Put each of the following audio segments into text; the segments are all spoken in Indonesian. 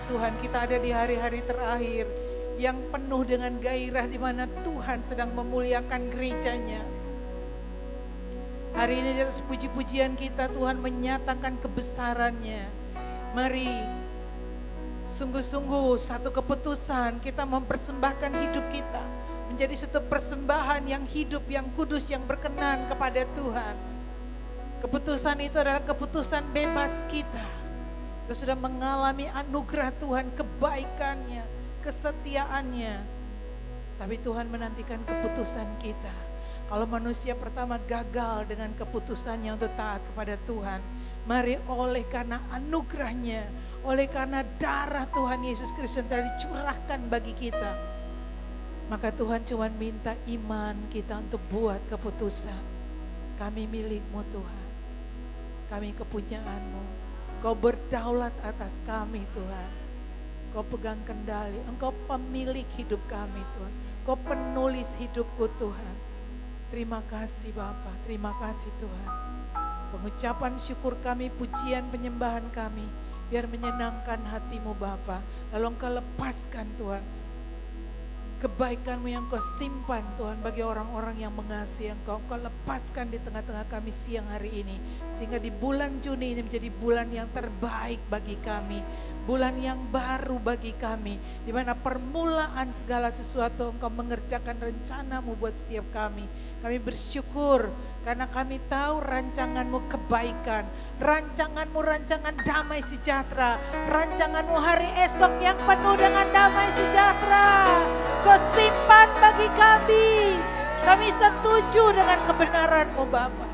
Tuhan, kita ada di hari-hari terakhir yang penuh dengan gairah di mana Tuhan sedang memuliakan gerejanya. Hari ini di atas puji-pujian kita Tuhan menyatakan kebesarannya. Mari sungguh-sungguh satu keputusan kita mempersembahkan hidup kita menjadi satu persembahan yang hidup, yang kudus, yang berkenan kepada Tuhan. Keputusan itu adalah keputusan bebas kita. Kita sudah mengalami anugerah Tuhan, kebaikannya, kesetiaannya. Tapi Tuhan menantikan keputusan kita. Kalau manusia pertama gagal dengan keputusannya untuk taat kepada Tuhan, mari oleh karena anugerahnya, oleh karena darah Tuhan Yesus Kristus yang telah dicurahkan bagi kita, maka Tuhan cuma minta iman kita untuk buat keputusan. Kami milik-Mu Tuhan, kami kepunyaan-Mu. Kau berdaulat atas kami Tuhan. Kau pegang kendali, Engkau pemilik hidup kami Tuhan. Kau penulis hidupku Tuhan. Terima kasih Bapa, terima kasih Tuhan. Pengucapan syukur kami, pujian penyembahan kami, biar menyenangkan hati-Mu Bapa. Lalu Engkau lepaskan Tuhan kebaikan-Mu yang Kau simpan Tuhan bagi orang-orang yang mengasihi Engkau. Engkau lepaskan di tengah-tengah kami siang hari ini. Sehingga di bulan Juni ini menjadi bulan yang terbaik bagi kami. Bulan yang baru bagi kami. Di mana permulaan segala sesuatu Engkau mengerjakan rencana-Mu buat setiap kami. Kami bersyukur karena kami tahu rancangan-Mu kebaikan. Rancangan-Mu rancangan damai sejahtera. Rancangan-Mu hari esok yang penuh dengan damai sejahtera. Kau simpan bagi kami. Kami setuju dengan kebenaran-Mu Bapa.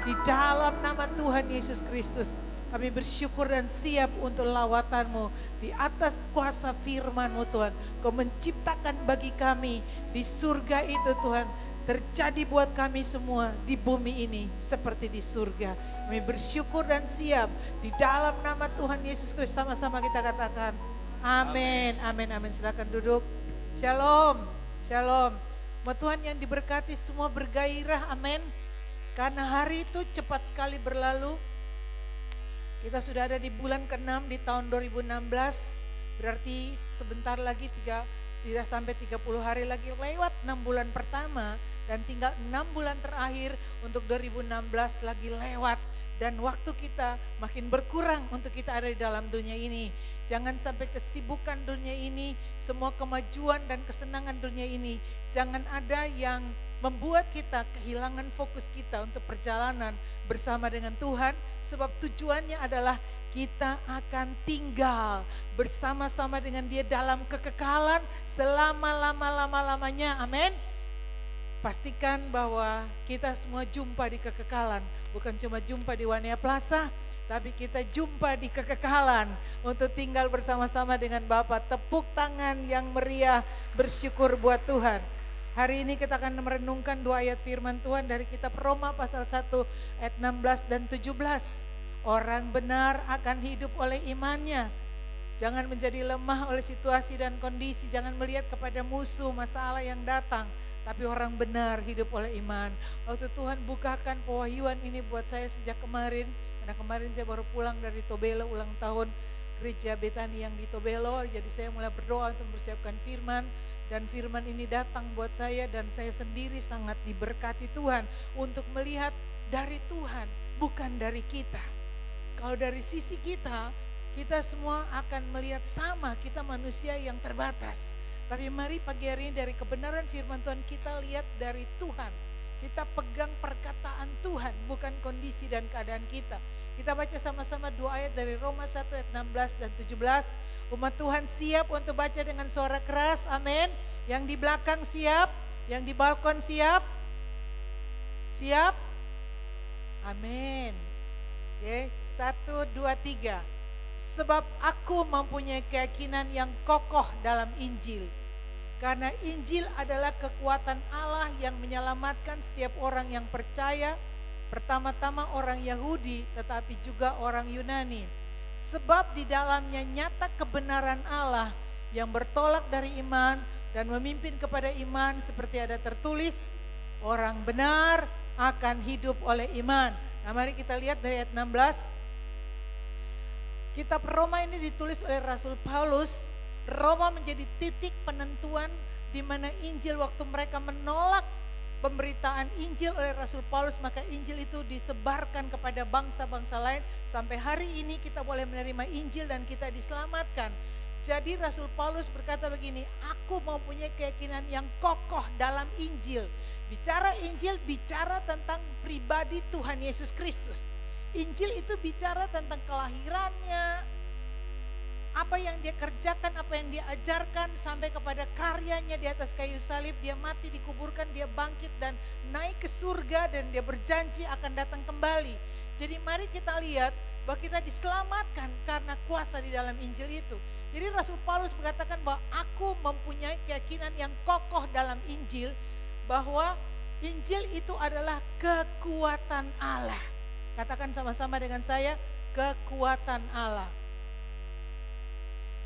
Di dalam nama Tuhan Yesus Kristus kami bersyukur dan siap untuk lawatan-Mu. Di atas kuasa firman-Mu Tuhan, Kau menciptakan bagi kami di surga itu Tuhan. Terjadi buat kami semua di bumi ini seperti di surga. Kami bersyukur dan siap di dalam nama Tuhan Yesus Kristus. Sama-sama kita katakan amin, amin, amin. Silakan duduk. Shalom, shalom. Umat Tuhan yang diberkati semua bergairah, amin. Karena hari itu cepat sekali berlalu. Kita sudah ada di bulan ke-6 di tahun 2016. Berarti sebentar lagi tidak sampai 30 hari lagi lewat 6 bulan pertama. Dan tinggal 6 bulan terakhir untuk 2016 lagi lewat. Dan waktu kita makin berkurang untuk kita ada di dalam dunia ini. Jangan sampai kesibukan dunia ini, semua kemajuan dan kesenangan dunia ini, jangan ada yang membuat kita kehilangan fokus kita untuk perjalanan bersama dengan Tuhan. Sebab tujuannya adalah kita akan tinggal bersama-sama dengan Dia dalam kekekalan selama-lama-lama-lamanya. Amin. Pastikan bahwa kita semua jumpa di kekekalan, bukan cuma jumpa di Wania Plaza, tapi kita jumpa di kekekalan untuk tinggal bersama-sama dengan Bapa. Tepuk tangan yang meriah, bersyukur buat Tuhan. Hari ini kita akan merenungkan 2 ayat firman Tuhan dari kitab Roma pasal 1 ayat 16 dan 17. Orang benar akan hidup oleh imannya. Jangan menjadi lemah oleh situasi dan kondisi, jangan melihat kepada musuh, masalah yang datang. Tapi orang benar hidup oleh iman. Waktu Tuhan bukakan pewahyuan ini buat saya sejak kemarin. Karena kemarin saya baru pulang dari Tobelo ulang tahun gereja Betani yang di Tobelo. Jadi saya mulai berdoa untuk mempersiapkan firman. Dan firman ini datang buat saya dan saya sendiri sangat diberkati Tuhan. Untuk melihat dari Tuhan, bukan dari kita. Kalau dari sisi kita, kita semua akan melihat sama, kita manusia yang terbatas. Tapi mari pagi hari ini dari kebenaran firman Tuhan kita lihat dari Tuhan. Kita pegang perkataan Tuhan, bukan kondisi dan keadaan kita. Kita baca sama-sama 2 ayat dari Roma 1 ayat 16 dan 17. Umat Tuhan siap untuk baca dengan suara keras, amin. Yang di belakang siap, yang di balkon siap. Siap? Amin. Oke, 1, 2, 3. Sebab aku mempunyai keyakinan yang kokoh dalam Injil. Karena Injil adalah kekuatan Allah yang menyelamatkan setiap orang yang percaya. Pertama-tama orang Yahudi tetapi juga orang Yunani. Sebab di dalamnya nyata kebenaran Allah yang bertolak dari iman dan memimpin kepada iman seperti ada tertulis. Orang benar akan hidup oleh iman. Nah mari kita lihat dari ayat 16. Kitab Roma ini ditulis oleh Rasul Paulus. Roma menjadi titik penentuan di mana Injil, waktu mereka menolak pemberitaan Injil oleh Rasul Paulus, maka Injil itu disebarkan kepada bangsa-bangsa lain. Sampai hari ini kita boleh menerima Injil dan kita diselamatkan. Jadi Rasul Paulus berkata begini, aku mempunyai keyakinan yang kokoh dalam Injil. Bicara Injil, bicara tentang pribadi Tuhan Yesus Kristus. Injil itu bicara tentang kelahirannya, apa yang dia kerjakan, apa yang dia ajarkan, sampai kepada karyanya di atas kayu salib. Dia mati, dikuburkan, dia bangkit dan naik ke surga, dan dia berjanji akan datang kembali. Jadi mari kita lihat bahwa kita diselamatkan karena kuasa di dalam Injil itu. Jadi Rasul Paulus mengatakan bahwa aku mempunyai keyakinan yang kokoh dalam Injil, bahwa Injil itu adalah kekuatan Allah. Katakan sama-sama dengan saya, kekuatan Allah.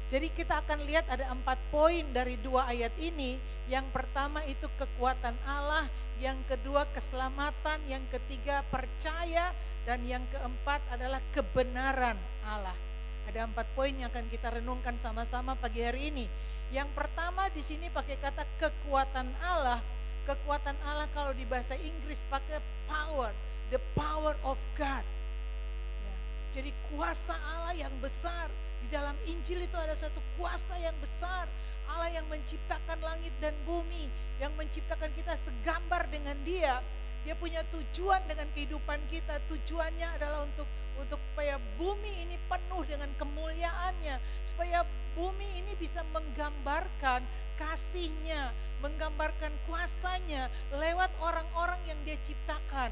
Jadi kita akan lihat ada 4 poin dari 2 ayat ini. Yang pertama itu kekuatan Allah, yang kedua keselamatan, yang ketiga percaya, dan yang keempat adalah kebenaran Allah. Ada 4 poin yang akan kita renungkan sama-sama pagi hari ini. Yang pertama di sini pakai kata kekuatan Allah. Kekuatan Allah kalau di bahasa Inggris pakai power, the power of God. Ya, jadi kuasa Allah yang besar. Di dalam Injil itu ada satu kuasa yang besar. Allah yang menciptakan langit dan bumi, yang menciptakan kita segambar dengan Dia. Dia punya tujuan dengan kehidupan kita. Tujuannya adalah untuk supaya bumi ini penuh dengan kemuliaannya, supaya bumi ini bisa menggambarkan kasih-Nya, menggambarkan kuasanya lewat orang-orang yang Dia ciptakan.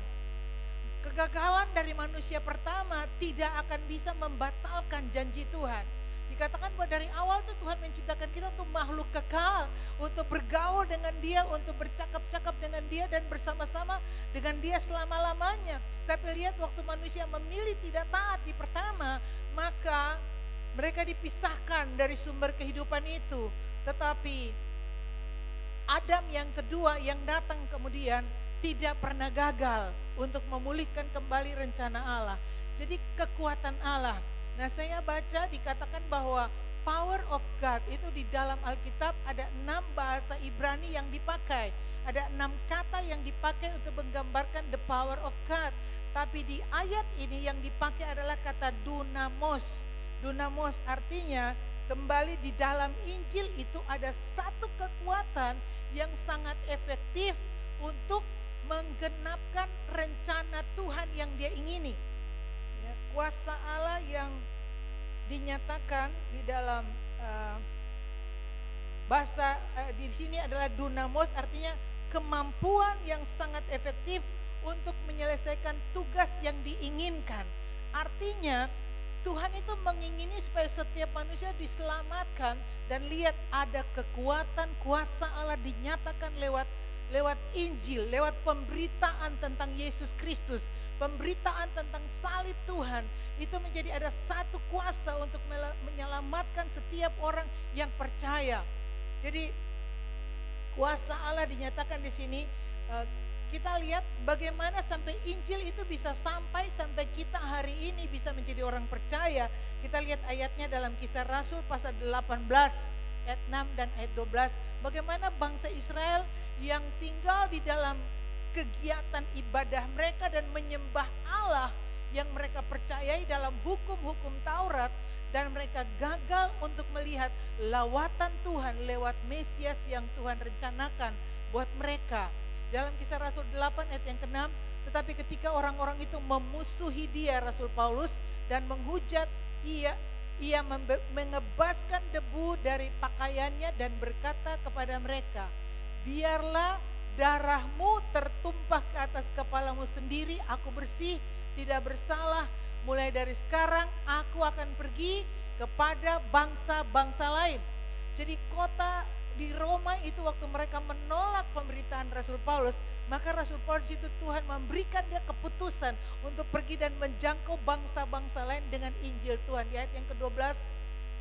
Kegagalan dari manusia pertama tidak akan bisa membatalkan janji Tuhan. Dikatakan bahwa dari awal tuh Tuhan menciptakan kita untuk makhluk kekal, untuk bergaul dengan Dia, untuk bercakap-cakap dengan Dia dan bersama-sama dengan Dia selama-lamanya. Tapi lihat waktu manusia memilih tidak taat di pertama, maka mereka dipisahkan dari sumber kehidupan itu. Tetapi Adam yang kedua yang datang kemudian tidak pernah gagal untuk memulihkan kembali rencana Allah. Jadi kekuatan Allah. Nah, saya baca dikatakan bahwa power of God itu di dalam Alkitab ada 6 bahasa Ibrani yang dipakai. Ada 6 kata yang dipakai untuk menggambarkan the power of God. Tapi di ayat ini yang dipakai adalah kata dunamos. Dunamos artinya kembali di dalam Injil itu ada satu kekuatan yang sangat efektif untuk menggenapkan rencana Tuhan yang Dia ingini. Ya, kuasa Allah yang dinyatakan di dalam bahasa di sini adalah dunamos, artinya kemampuan yang sangat efektif untuk menyelesaikan tugas yang diinginkan. Artinya Tuhan itu mengingini supaya setiap manusia diselamatkan, dan lihat ada kekuatan kuasa Allah dinyatakan lewat Injil, lewat pemberitaan tentang Yesus Kristus, pemberitaan tentang salib Tuhan. Itu menjadi ada satu kuasa untuk menyelamatkan setiap orang yang percaya. Jadi kuasa Allah dinyatakan di sini. Kita lihat bagaimana sampai Injil itu bisa sampai kita hari ini bisa menjadi orang percaya. Kita lihat ayatnya dalam Kisah Rasul pasal 18 ayat 6 dan ayat 12. Bagaimana bangsa Israel yang tinggal di dalam kegiatan ibadah mereka dan menyembah Allah yang mereka percayai dalam hukum-hukum Taurat, dan mereka gagal untuk melihat lawatan Tuhan lewat Mesias yang Tuhan rencanakan buat mereka. Dalam Kisah Rasul 8 ayat yang ke-6, tetapi ketika orang-orang itu memusuhi dia, Rasul Paulus, dan menghujat, ia mengebaskan debu dari pakaiannya dan berkata kepada mereka, biarlah darahmu tertumpah ke atas kepalamu sendiri, aku bersih, tidak bersalah. Mulai dari sekarang aku akan pergi kepada bangsa-bangsa lain. Jadi kota di Roma itu waktu mereka menolak pemberitaan Rasul Paulus, maka Rasul Paulus itu Tuhan memberikan dia keputusan untuk pergi dan menjangkau bangsa-bangsa lain dengan Injil Tuhan. Di ayat yang ke-12,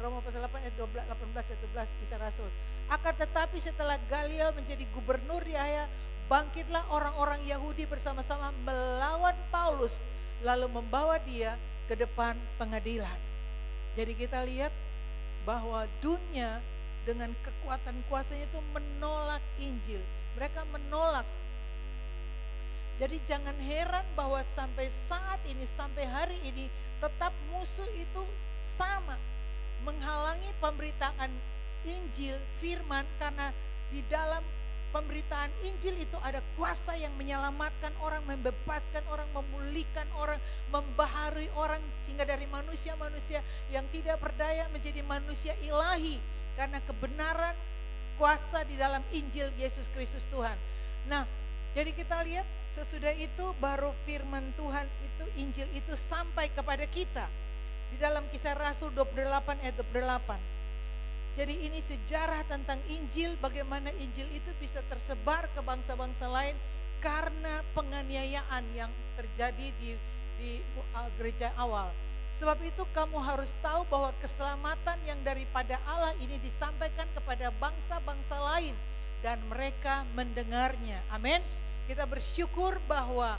Roma pasal 8 ayat 18 ayat 12 Kisah Rasul. Akan tetapi setelah Galio menjadi gubernur di Akhaya, bangkitlah orang-orang Yahudi bersama-sama melawan Paulus, lalu membawa dia ke depan pengadilan. Jadi kita lihat bahwa dunia dengan kekuatan kuasanya itu menolak Injil. Mereka menolak. Jadi jangan heran bahwa sampai saat ini, sampai hari ini tetap musuh itu sama. Menghalangi pemberitaan Injil, firman, karena di dalam pemberitaan Injil itu ada kuasa yang menyelamatkan orang, membebaskan orang, memulihkan orang, membaharui orang, sehingga dari manusia-manusia yang tidak berdaya menjadi manusia ilahi karena kebenaran kuasa di dalam Injil Yesus Kristus Tuhan. Nah, jadi kita lihat sesudah itu baru firman Tuhan itu, Injil itu sampai kepada kita di dalam Kisah Rasul 28 ayat 28. Jadi ini sejarah tentang Injil, bagaimana Injil itu bisa tersebar ke bangsa-bangsa lain karena penganiayaan yang terjadi di gereja awal. Sebab itu kamu harus tahu bahwa keselamatan yang daripada Allah ini disampaikan kepada bangsa-bangsa lain dan mereka mendengarnya. Amin. Kita bersyukur bahwa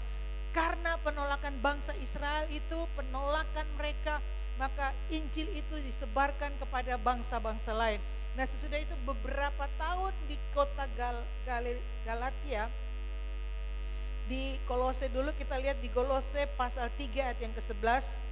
karena penolakan bangsa Israel itu, penolakan mereka, maka Injil itu disebarkan kepada bangsa-bangsa lain. Nah, sesudah itu beberapa tahun di kota Galatia, di Kolose dulu kita lihat di Kolose pasal 3 ayat yang ke-11.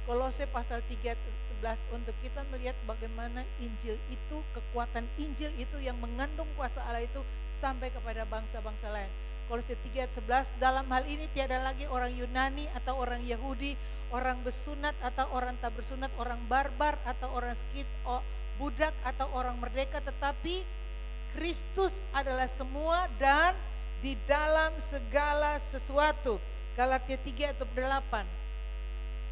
Kolose pasal 3 ayat 11 untuk kita melihat bagaimana Injil itu, kekuatan Injil itu yang mengandung kuasa Allah itu sampai kepada bangsa-bangsa lain. Kolose 3 ayat 11, dalam hal ini tiada lagi orang Yunani atau orang Yahudi, orang bersunat atau orang tak bersunat, orang barbar atau orang skit, budak atau orang merdeka, tetapi Kristus adalah semua dan di dalam segala sesuatu. Galatia 3 ayat 8.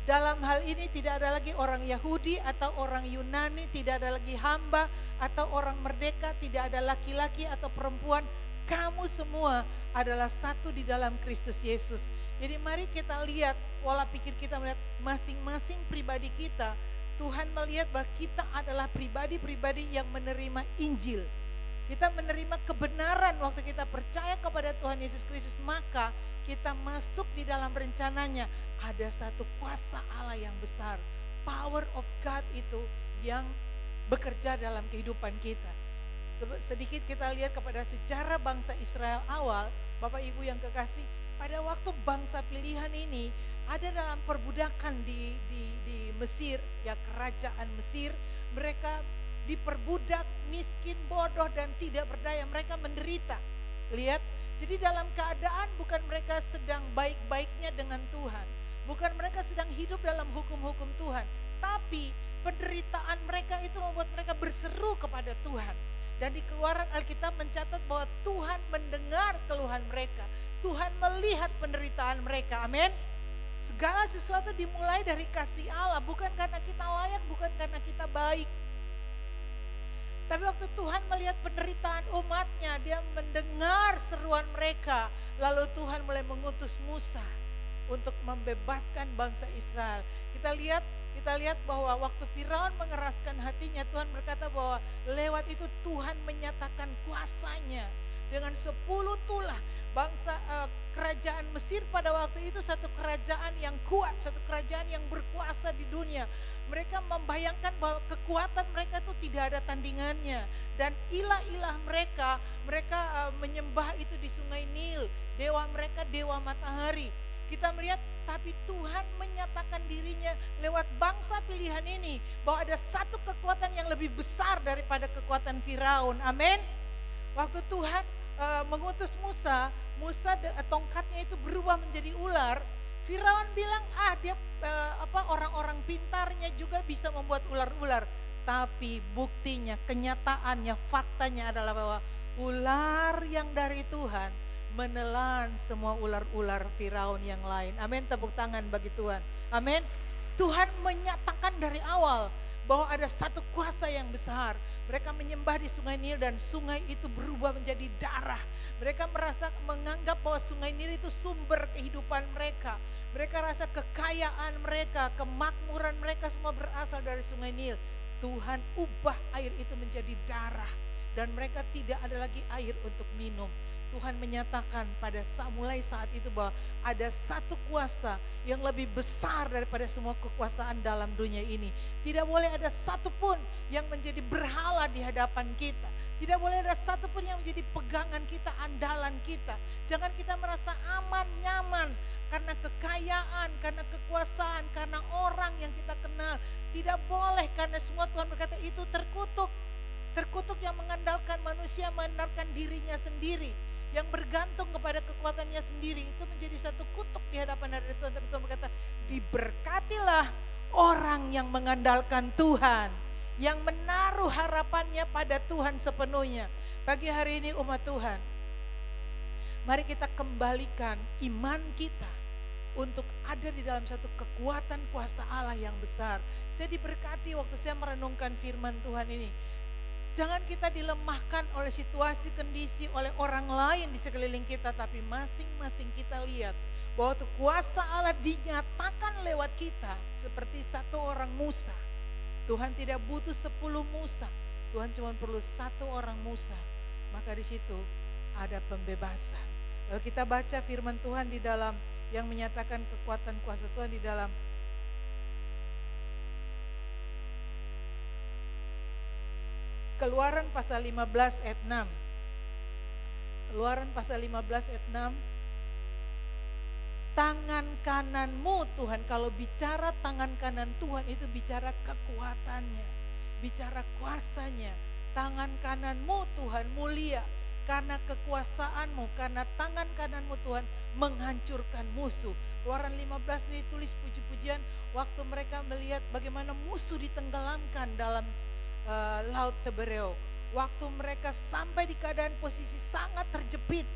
Dalam hal ini tidak ada lagi orang Yahudi atau orang Yunani, tidak ada lagi hamba atau orang merdeka, tidak ada laki-laki atau perempuan. Kamu semua adalah satu di dalam Kristus Yesus. Jadi mari kita lihat pola pikir kita, melihat masing-masing pribadi kita. Tuhan melihat bahwa kita adalah pribadi-pribadi yang menerima Injil. Kita menerima kebenaran waktu kita percaya kepada Tuhan Yesus Kristus, maka kita masuk di dalam rencananya. Ada satu kuasa Allah yang besar, power of God itu yang bekerja dalam kehidupan kita. Sedikit kita lihat kepada sejarah bangsa Israel awal, Bapak Ibu yang kekasih, pada waktu bangsa pilihan ini ada dalam perbudakan di Mesir, ya kerajaan Mesir, mereka diperbudak, miskin, bodoh dan tidak berdaya, mereka menderita. Lihat, jadi dalam keadaan bukan mereka sedang baik-baiknya dengan Tuhan, bukan mereka sedang hidup dalam hukum-hukum Tuhan, tapi penderitaan mereka itu membuat mereka berseru kepada Tuhan. Dan di Keluaran Alkitab mencatat bahwa Tuhan mendengar keluhan mereka. Tuhan melihat penderitaan mereka. Amin. Segala sesuatu dimulai dari kasih Allah. Bukan karena kita layak, bukan karena kita baik. Tapi waktu Tuhan melihat penderitaan umatnya, dia mendengar seruan mereka. Lalu Tuhan mulai mengutus Musa untuk membebaskan bangsa Israel. Kita lihat bahwa waktu Firaun mengeraskan hatinya, Tuhan berkata bahwa lewat itu Tuhan menyatakan kuasanya. Dengan 10 tulah bangsa kerajaan Mesir pada waktu itu satu kerajaan yang kuat, satu kerajaan yang berkuasa di dunia. Mereka membayangkan bahwa kekuatan mereka itu tidak ada tandingannya. Dan ilah-ilah mereka menyembah itu di sungai Nil. Dewa mereka dewa matahari. Kita melihat, tapi Tuhan menyatakan dirinya lewat bangsa pilihan ini bahwa ada satu kekuatan yang lebih besar daripada kekuatan Firaun. Amin. Waktu Tuhan mengutus Musa tongkatnya itu berubah menjadi ular. Firaun bilang, dia orang-orang pintarnya juga bisa membuat ular-ular. Tapi buktinya, kenyataannya, faktanya adalah bahwa ular yang dari Tuhan menelan semua ular-ular Firaun yang lain. Amin, tepuk tangan bagi Tuhan. Amin. Tuhan menyatakan dari awal bahwa ada satu kuasa yang besar. Mereka menyembah di sungai Nil dan sungai itu berubah menjadi darah. Mereka menganggap bahwa sungai Nil itu sumber kehidupan mereka. Mereka rasa kekayaan mereka, kemakmuran mereka semua berasal dari sungai Nil. Tuhan ubah air itu menjadi darah dan mereka tidak ada lagi air untuk minum. Tuhan menyatakan mulai saat itu bahwa ada satu kuasa yang lebih besar daripada semua kekuasaan dalam dunia ini. Tidak boleh ada satupun yang menjadi berhala di hadapan kita. Tidak boleh ada satupun yang menjadi pegangan kita, andalan kita. Jangan kita merasa aman, nyaman karena kekayaan, karena kekuasaan, karena orang yang kita kenal. Tidak boleh, karena semua Tuhan berkata itu terkutuk. Terkutuk yang mengandalkan manusia, mengandalkan dirinya sendiri, yang bergantung kepada kekuatannya sendiri, itu menjadi satu kutuk di hadapan hadirat Tuhan. Tapi Tuhan berkata, diberkatilah orang yang mengandalkan Tuhan, yang menaruh harapannya pada Tuhan sepenuhnya. Pagi hari ini umat Tuhan, mari kita kembalikan iman kita untuk ada di dalam satu kekuatan kuasa Allah yang besar. Saya diberkati waktu saya merenungkan firman Tuhan ini. Jangan kita dilemahkan oleh situasi, kondisi, oleh orang lain di sekeliling kita, tapi masing-masing kita lihat bahwa kuasa Allah dinyatakan lewat kita seperti satu orang Musa. Tuhan tidak butuh 10 Musa, Tuhan cuma perlu satu orang Musa. Maka di situ ada pembebasan. Lalu kita baca firman Tuhan di dalam yang menyatakan kekuatan kuasa Tuhan di dalam Keluaran pasal 15 ayat 6. Keluaran pasal 15 ayat 6. Tangan kananmu Tuhan, kalau bicara tangan kanan Tuhan itu bicara kekuatannya, bicara kuasanya. Tangan kananmu Tuhan mulia karena kekuasaanmu, karena tangan kananmu Tuhan menghancurkan musuh. Keluaran 15 ini ditulis puji-pujian waktu mereka melihat bagaimana musuh ditenggelamkan dalam Laut Tibereo. Waktu mereka sampai di keadaan posisi sangat terjepit,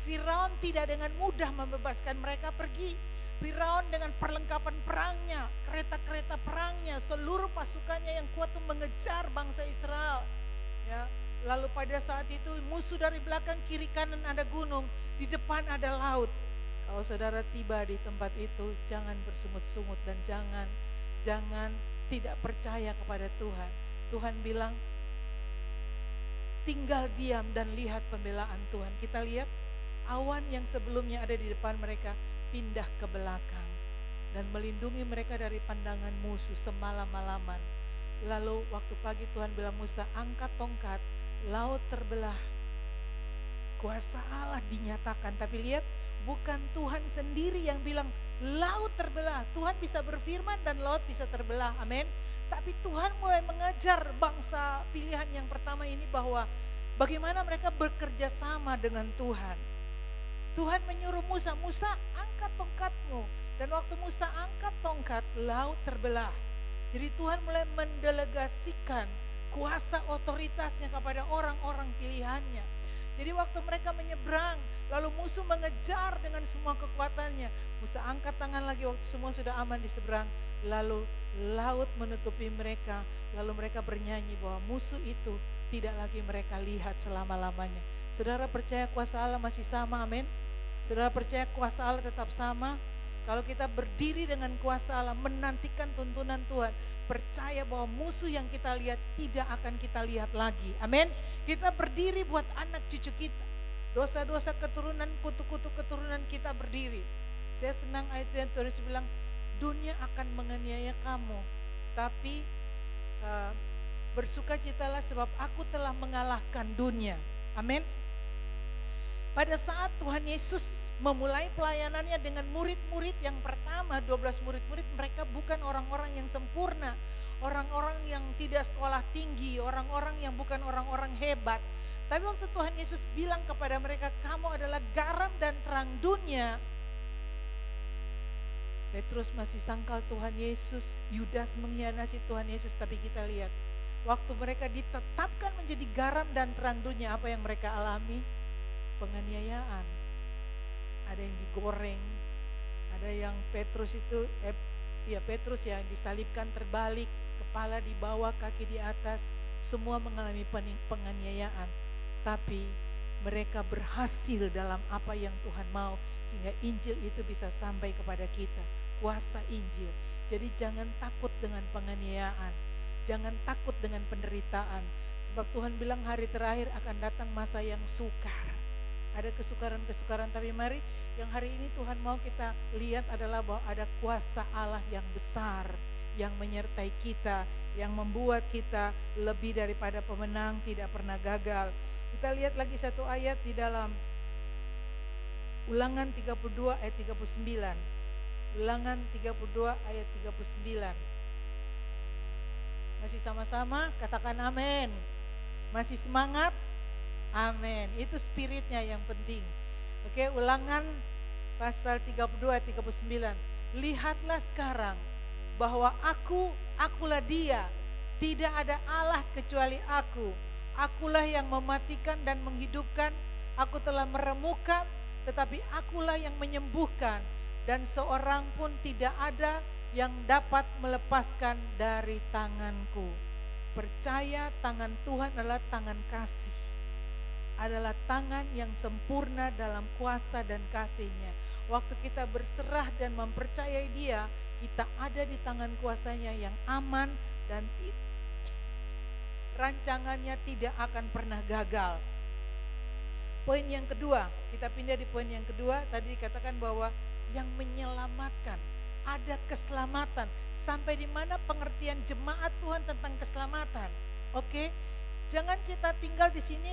Firaun tidak dengan mudah membebaskan mereka pergi. Firaun dengan perlengkapan perangnya, kereta-kereta perangnya, seluruh pasukannya yang kuat itu mengejar bangsa Israel. Ya, lalu pada saat itu musuh dari belakang, kiri kanan ada gunung, di depan ada laut. Kalau saudara tiba di tempat itu, jangan bersungut-sungut dan jangan tidak percaya kepada Tuhan. Tuhan bilang, tinggal diam dan lihat pembelaan Tuhan. Kita lihat awan yang sebelumnya ada di depan mereka pindah ke belakang dan melindungi mereka dari pandangan musuh semalam-malaman. Lalu waktu pagi Tuhan bilang, Musa angkat tongkat, laut terbelah. Kuasa Allah dinyatakan, tapi lihat bukan Tuhan sendiri yang bilang laut terbelah. Tuhan bisa berfirman dan laut bisa terbelah, amin. Tapi Tuhan mulai mengajar bangsa pilihan yang pertama ini bahwa bagaimana mereka bekerja sama dengan Tuhan. Tuhan menyuruh Musa, Musa angkat tongkatmu. Dan waktu Musa angkat tongkat, laut terbelah. Jadi Tuhan mulai mendelegasikan kuasa otoritasnya kepada orang-orang pilihannya. Jadi waktu mereka menyeberang, lalu musuh mengejar dengan semua kekuatannya. Musa angkat tangan lagi waktu semua sudah aman di seberang. Lalu laut menutupi mereka, lalu mereka bernyanyi bahwa musuh itu tidak lagi mereka lihat selama-lamanya. Saudara percaya kuasa Allah masih sama, amin? Saudara percaya kuasa Allah tetap sama? Kalau kita berdiri dengan kuasa Allah, menantikan tuntunan Tuhan, percaya bahwa musuh yang kita lihat tidak akan kita lihat lagi, amin? Kita berdiri buat anak cucu kita, dosa-dosa keturunan, kutuk-kutuk keturunan kita berdiri. Saya senang ayat yang Tuhan bilang, dunia akan menganiaya kamu, tapi bersukacitalah sebab aku telah mengalahkan dunia. Amin. Pada saat Tuhan Yesus memulai pelayanannya dengan murid-murid yang pertama, 12 murid-murid, mereka bukan orang-orang yang sempurna, orang-orang yang tidak sekolah tinggi, orang-orang yang bukan orang-orang hebat. Tapi waktu Tuhan Yesus bilang kepada mereka, kamu adalah garam dan terang dunia, Petrus masih sangkal Tuhan Yesus, Yudas mengkhianati Tuhan Yesus. Tapi kita lihat, waktu mereka ditetapkan menjadi garam dan terang dunia, apa yang mereka alami? Penganiayaan. Ada yang digoreng, ada yang Petrus itu, Petrus yang disalibkan terbalik, kepala di bawah, kaki di atas, semua mengalami penganiayaan. Tapi mereka berhasil dalam apa yang Tuhan mau, sehingga Injil itu bisa sampai kepada kita. Kuasa Injil. Jadi jangan takut dengan penganiayaan, jangan takut dengan penderitaan. Sebab Tuhan bilang hari terakhir akan datang masa yang sukar. ada kesukaran-kesukaran, tapi mari yang hari ini Tuhan mau kita lihat adalah bahwa ada kuasa Allah yang besar yang menyertai kita, yang membuat kita lebih daripada pemenang, tidak pernah gagal. Kita lihat lagi satu ayat di dalam Ulangan 32 ayat 39. Ulangan 32 ayat 39. Masih sama-sama katakan amin. Masih semangat? Amin. Itu spiritnya yang penting. Oke, Ulangan pasal 32 ayat 39. Lihatlah sekarang bahwa akulah dia. Tidak ada Allah kecuali aku. Akulah yang mematikan dan menghidupkan. Aku telah meremukkan, tetapi akulah yang menyembuhkan. Dan seorang pun tidak ada yang dapat melepaskan dari tanganku. Percaya tangan Tuhan adalah tangan kasih. Adalah tangan yang sempurna dalam kuasa dan kasih-Nya. Waktu kita berserah dan mempercayai Dia, kita ada di tangan kuasanya yang aman dan rancangannya tidak akan pernah gagal. Poin yang kedua, kita pindah di poin yang kedua. Tadi dikatakan bahwa yang menyelamatkan, ada keselamatan. Sampai di mana pengertian jemaat Tuhan tentang keselamatan? Oke, jangan kita tinggal di sini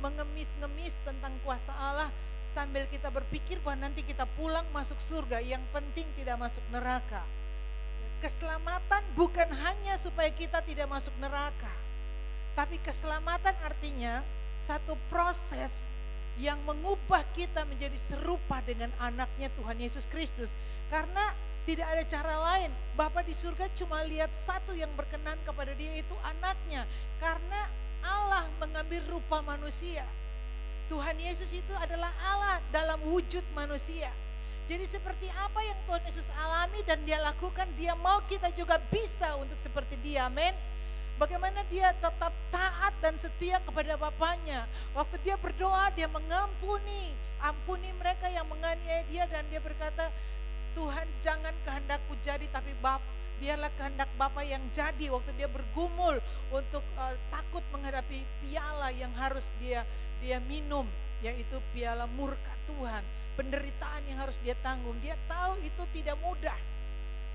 mengemis-ngemis tentang kuasa Allah sambil kita berpikir bahwa nanti kita pulang masuk surga. Yang penting tidak masuk neraka. Keselamatan bukan hanya supaya kita tidak masuk neraka, tapi keselamatan artinya satu proses yang mengubah kita menjadi serupa dengan anaknya Tuhan Yesus Kristus. Karena tidak ada cara lain. Bapa di surga cuma lihat satu yang berkenan kepada dia, itu anaknya. Karena Allah mengambil rupa manusia. Tuhan Yesus itu adalah Allah dalam wujud manusia. Jadi seperti apa yang Tuhan Yesus alami dan dia lakukan, dia mau kita juga bisa untuk seperti dia. Amin. Bagaimana dia tetap taat dan setia kepada Bapaknya. Waktu dia berdoa, dia ampuni mereka yang menganiaya dia, dan dia berkata, Tuhan jangan kehendakku jadi, tapi biarlah kehendak Bapa yang jadi. Waktu dia bergumul untuk takut menghadapi piala yang harus dia minum, yaitu piala murka Tuhan, penderitaan yang harus dia tanggung. Dia tahu itu tidak mudah.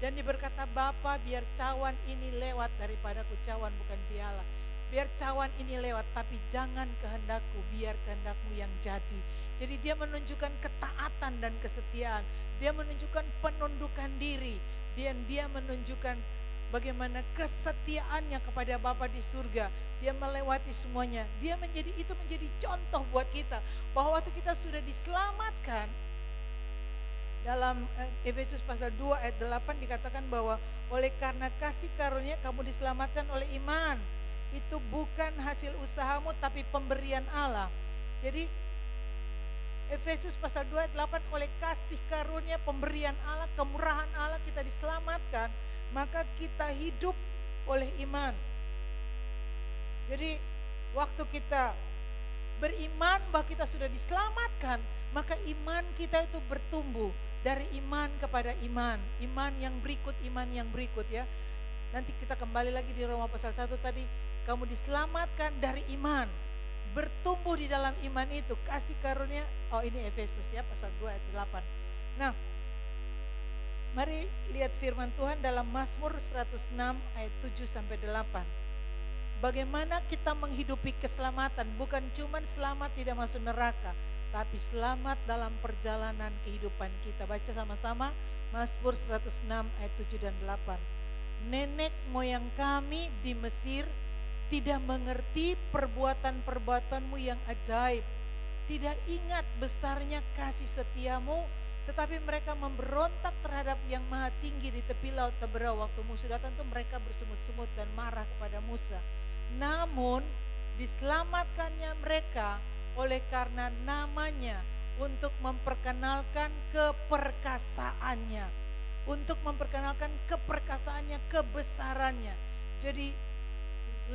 Dan dia berkata, Bapa biar cawan ini lewat daripadaku, cawan bukan piala. Biar cawan ini lewat, tapi jangan kehendakku, biar kehendakmu yang jadi. Jadi dia menunjukkan ketaatan dan kesetiaan. Dia menunjukkan penundukan diri. Dan dia menunjukkan bagaimana kesetiaannya kepada Bapa di surga. Dia melewati semuanya. Itu menjadi contoh buat kita. Bahwa waktu kita sudah diselamatkan, dalam Efesus pasal 2 ayat 8 dikatakan bahwa oleh karena kasih karunia kamu diselamatkan oleh iman. Itu bukan hasil usahamu tapi pemberian Allah. Jadi Efesus pasal 2 ayat 8, oleh kasih karunia pemberian Allah, kemurahan Allah kita diselamatkan, maka kita hidup oleh iman. Jadi waktu kita beriman bahwa kita sudah diselamatkan, maka iman kita itu bertumbuh. Dari iman kepada iman, iman yang berikut ya. Nanti kita kembali lagi di Roma pasal 1 tadi, kamu diselamatkan dari iman, bertumbuh di dalam iman itu, kasih karunia. Ini Efesus ya pasal 2 ayat 8. Nah, mari lihat firman Tuhan dalam Mazmur 106 ayat 7 sampai 8. Bagaimana kita menghidupi keselamatan, bukan cuma selamat tidak masuk neraka, tapi selamat dalam perjalanan kehidupan kita. Baca sama-sama Mazmur 106 ayat 7 dan 8. Nenek moyang kami di Mesir tidak mengerti perbuatan-perbuatanmu yang ajaib. Tidak ingat besarnya kasih setiamu, tetapi mereka memberontak terhadap yang maha tinggi di tepi laut Teberau. Waktu musuh datang itu mereka bersungut-sungut dan marah kepada Musa. Namun diselamatkannya mereka oleh karena namanya, untuk memperkenalkan keperkasaannya, kebesarannya. Jadi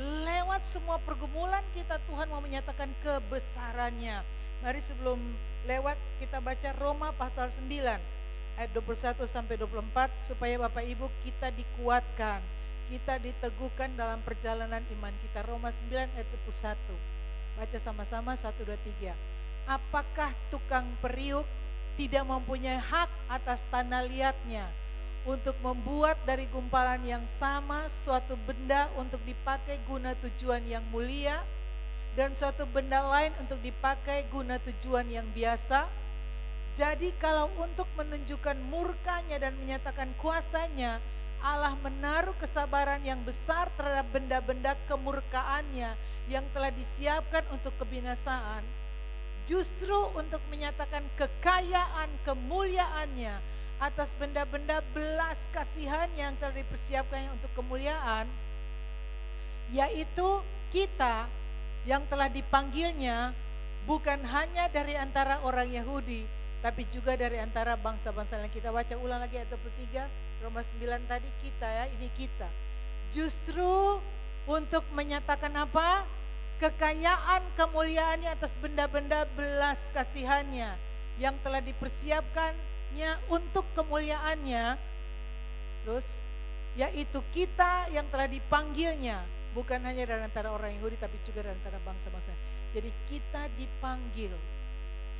lewat semua pergumulan kita, Tuhan mau menyatakan kebesarannya. Mari sebelum lewat kita baca Roma pasal 9 ayat 21 sampai 24, supaya Bapak Ibu kita dikuatkan, kita diteguhkan dalam perjalanan iman kita. Roma 9 ayat 21. Baca sama-sama 1, 2, 3. Apakah tukang periuk tidak mempunyai hak atas tanah liatnya untuk membuat dari gumpalan yang sama suatu benda untuk dipakai guna tujuan yang mulia dan suatu benda lain untuk dipakai guna tujuan yang biasa? Jadi kalau untuk menunjukkan murkanya dan menyatakan kuasanya, Allah menaruh kesabaran yang besar terhadap benda-benda kemurkaannya yang telah disiapkan untuk kebinasaan, justru untuk menyatakan kekayaan kemuliaannya atas benda-benda belas kasihan yang telah dipersiapkannya untuk kemuliaan, yaitu kita yang telah dipanggilnya bukan hanya dari antara orang Yahudi, tapi juga dari antara bangsa-bangsa lain. Kita baca ulang lagi ayat 23, Roma 9 tadi, kita ya, ini kita. Justru untuk menyatakan apa? Kekayaan kemuliaannya atas benda-benda belas kasihannya yang telah dipersiapkannya untuk kemuliaannya. Terus, yaitu kita yang telah dipanggilnya bukan hanya dari antara orang Yahudi, tapi juga dari antara bangsa-bangsa. Jadi kita dipanggil.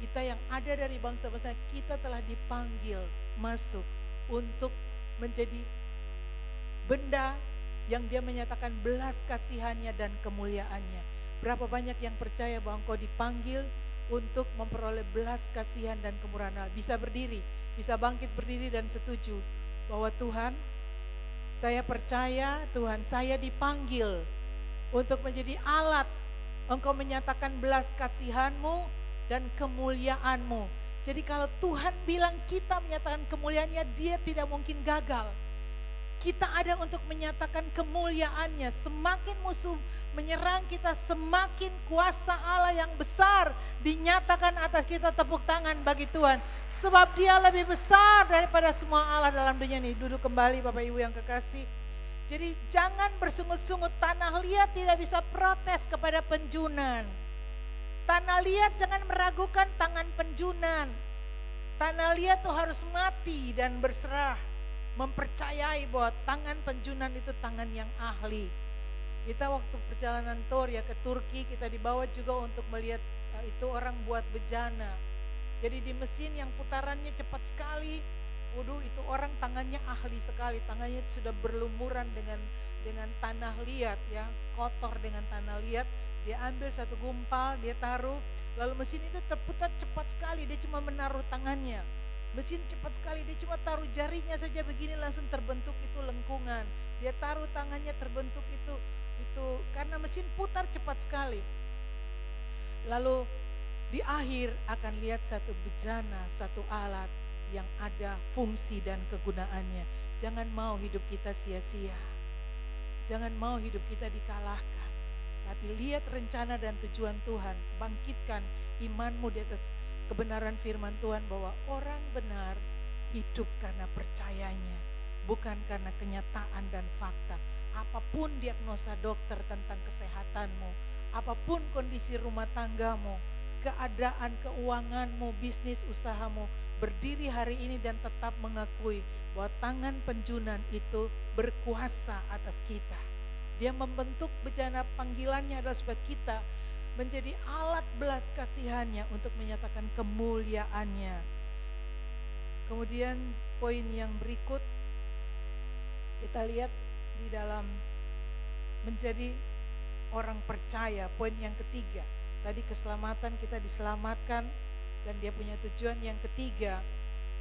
Kita yang ada dari bangsa-bangsa, kita telah dipanggil masuk untuk menjadi benda yang dia menyatakan belas kasihannya dan kemuliaannya. Berapa banyak yang percaya bahwa engkau dipanggil untuk memperoleh belas kasihan dan kemurahan Allah? Bisa berdiri, bisa bangkit berdiri dan setuju bahwa Tuhan, saya percaya Tuhan, saya dipanggil untuk menjadi alat engkau menyatakan belas kasihan-Mu dan kemuliaan-Mu. Jadi kalau Tuhan bilang kita menyatakan kemuliaannya, dia tidak mungkin gagal. Kita ada untuk menyatakan kemuliaannya. Semakin musuh menyerang kita, semakin kuasa Allah yang besar dinyatakan atas kita. Tepuk tangan bagi Tuhan. Sebab dia lebih besar daripada semua Allah dalam dunia ini. Duduk kembali Bapak Ibu yang kekasih. Jadi jangan bersungut-sungut, tanah liat tidak bisa protes kepada penjunan. Tanah liat jangan meragukan tangan penjunan. Tanah liat tuh harus mati dan berserah, mempercayai bahwa tangan penjunan itu tangan yang ahli. Kita waktu perjalanan tour ya ke Turki, kita dibawa juga untuk melihat itu orang buat bejana. Jadi di mesin yang putarannya cepat sekali, waduh itu orang tangannya ahli sekali, tangannya itu sudah berlumuran dengan tanah liat ya, kotor dengan tanah liat. Dia ambil satu gumpal, dia taruh, lalu mesin itu terputar cepat sekali, dia cuma menaruh tangannya. Mesin cepat sekali, dia cuma taruh jarinya saja begini langsung terbentuk itu lengkungan. Dia taruh tangannya terbentuk itu karena mesin putar cepat sekali. Lalu di akhir akan lihat satu bejana, satu alat yang ada fungsi dan kegunaannya. Jangan mau hidup kita sia-sia. Jangan mau hidup kita dikalahkan. Tapi lihat rencana dan tujuan Tuhan, bangkitkan imanmu di atas kebenaran firman Tuhan bahwa orang benar hidup karena percayanya, bukan karena kenyataan dan fakta. Apapun diagnosa dokter tentang kesehatanmu, apapun kondisi rumah tanggamu, keadaan keuanganmu, bisnis usahamu, berdiri hari ini dan tetap mengakui bahwa tangan penjunan itu berkuasa atas kita. Dia membentuk bejana panggilannya adalah supaya kita menjadi alat belas kasihannya untuk menyatakan kemuliaannya. Kemudian poin yang berikut kita lihat di dalam menjadi orang percaya. Poin yang ketiga, tadi keselamatan, kita diselamatkan dan dia punya tujuan. Yang ketiga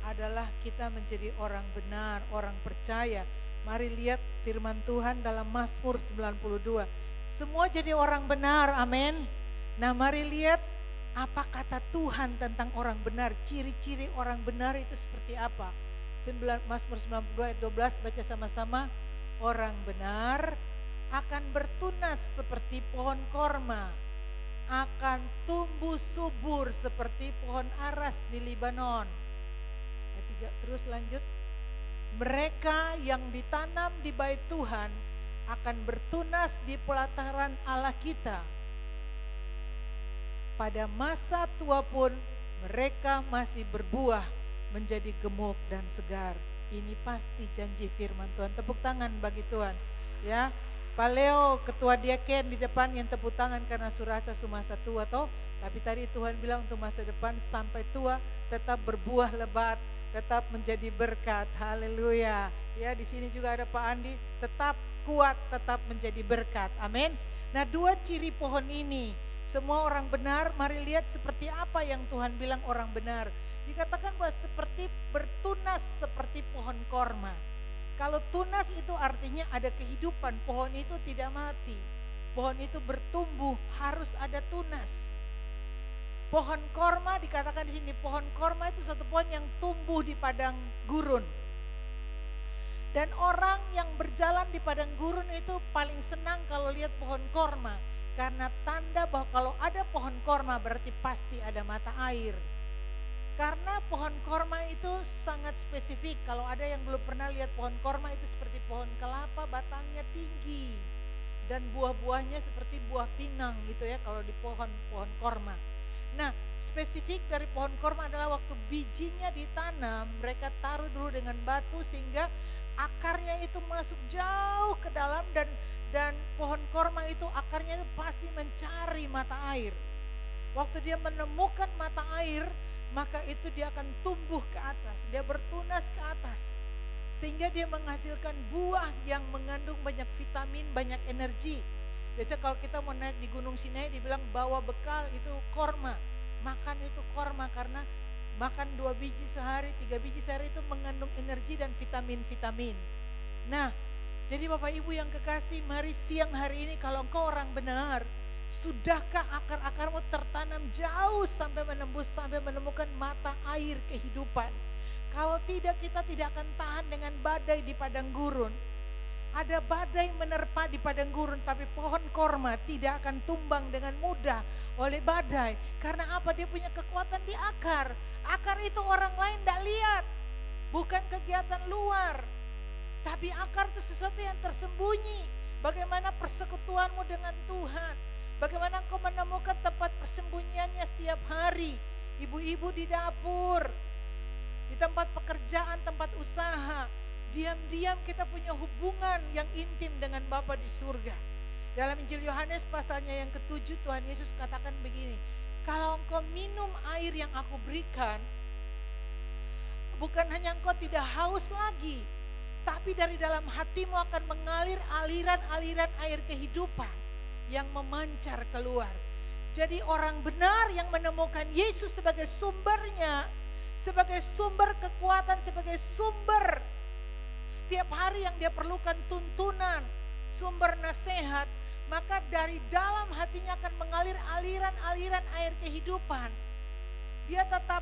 adalah kita menjadi orang benar, orang percaya. Mari lihat firman Tuhan dalam Mazmur 92. Semua jadi orang benar, amin. Nah mari lihat apa kata Tuhan tentang orang benar. Ciri-ciri orang benar itu seperti apa. Mazmur 92 ayat 12 baca sama-sama. Orang benar akan bertunas seperti pohon korma, akan tumbuh subur seperti pohon aras di Libanon. Ayat 3 terus lanjut. Mereka yang ditanam di bait Tuhan akan bertunas di pelataran Allah kita. Pada masa tua pun mereka masih berbuah menjadi gemuk dan segar. Ini pasti janji firman Tuhan. Tepuk tangan bagi Tuhan. Ya, Pak Leo, ketua diaken di depan yang tepuk tangan karena surasa semasa tua toh. Tapi tadi Tuhan bilang untuk masa depan sampai tua tetap berbuah lebat, tetap menjadi berkat. Haleluya. Ya, di sini juga ada Pak Andi, tetap kuat, tetap menjadi berkat. Amin. Nah, 2 ciri pohon ini, semua orang benar, mari lihat seperti apa yang Tuhan bilang orang benar. Dikatakan bahwa seperti bertunas seperti pohon korma. Kalau tunas itu artinya ada kehidupan, pohon itu tidak mati. Pohon itu bertumbuh, harus ada tunas. Pohon korma dikatakan di sini, pohon korma itu suatu pohon yang tumbuh di padang gurun. Dan orang yang berjalan di padang gurun itu paling senang kalau lihat pohon korma. Karena tanda bahwa kalau ada pohon korma berarti pasti ada mata air. Karena pohon korma itu sangat spesifik. Kalau ada yang belum pernah lihat pohon korma itu seperti pohon kelapa, batangnya tinggi. Dan buah-buahnya seperti buah pinang gitu ya kalau di pohon korma. Nah, spesifik dari pohon korma adalah waktu bijinya ditanam, mereka taruh dulu dengan batu sehingga akarnya itu masuk jauh ke dalam dan pohon korma itu akarnya itu pasti mencari mata air. Waktu dia menemukan mata air, maka itu dia akan tumbuh ke atas, dia bertunas ke atas. Sehingga dia menghasilkan buah yang mengandung banyak vitamin, banyak energi. Biasanya kalau kita mau naik di Gunung Sinai dibilang bawa bekal itu korma. Makan itu korma karena makan 2 biji sehari, 3 biji sehari itu mengandung energi dan vitamin-vitamin. Nah, jadi Bapak Ibu yang kekasih, mari siang hari ini kalau engkau orang benar, sudahkah akar-akarmu tertanam jauh sampai menembus, sampai menemukan mata air kehidupan? Kalau tidak, kita tidak akan tahan dengan badai di padang gurun. Ada badai menerpa di padang gurun, tapi pohon korma tidak akan tumbang dengan mudah oleh badai. Karena apa? Dia punya kekuatan di akar. Akar itu orang lain tidak lihat, bukan kegiatan luar. Tapi akar itu sesuatu yang tersembunyi. Bagaimana persekutuanmu dengan Tuhan? Bagaimana engkau menemukan tempat persembunyiannya setiap hari? Ibu-ibu di dapur, di tempat pekerjaan, tempat usaha, diam-diam kita punya hubungan yang intim dengan Bapa di surga. Dalam Injil Yohanes pasalnya yang ke-7 Tuhan Yesus katakan begini, kalau engkau minum air yang aku berikan, bukan hanya engkau tidak haus lagi, tapi dari dalam hatimu akan mengalir aliran-aliran air kehidupan yang memancar keluar. Jadi orang benar yang menemukan Yesus sebagai sumbernya, sebagai sumber kekuatan, sebagai sumber setiap hari yang dia perlukan tuntunan, sumber nasihat, maka dari dalam hatinya akan mengalir aliran-aliran air kehidupan. Dia tetap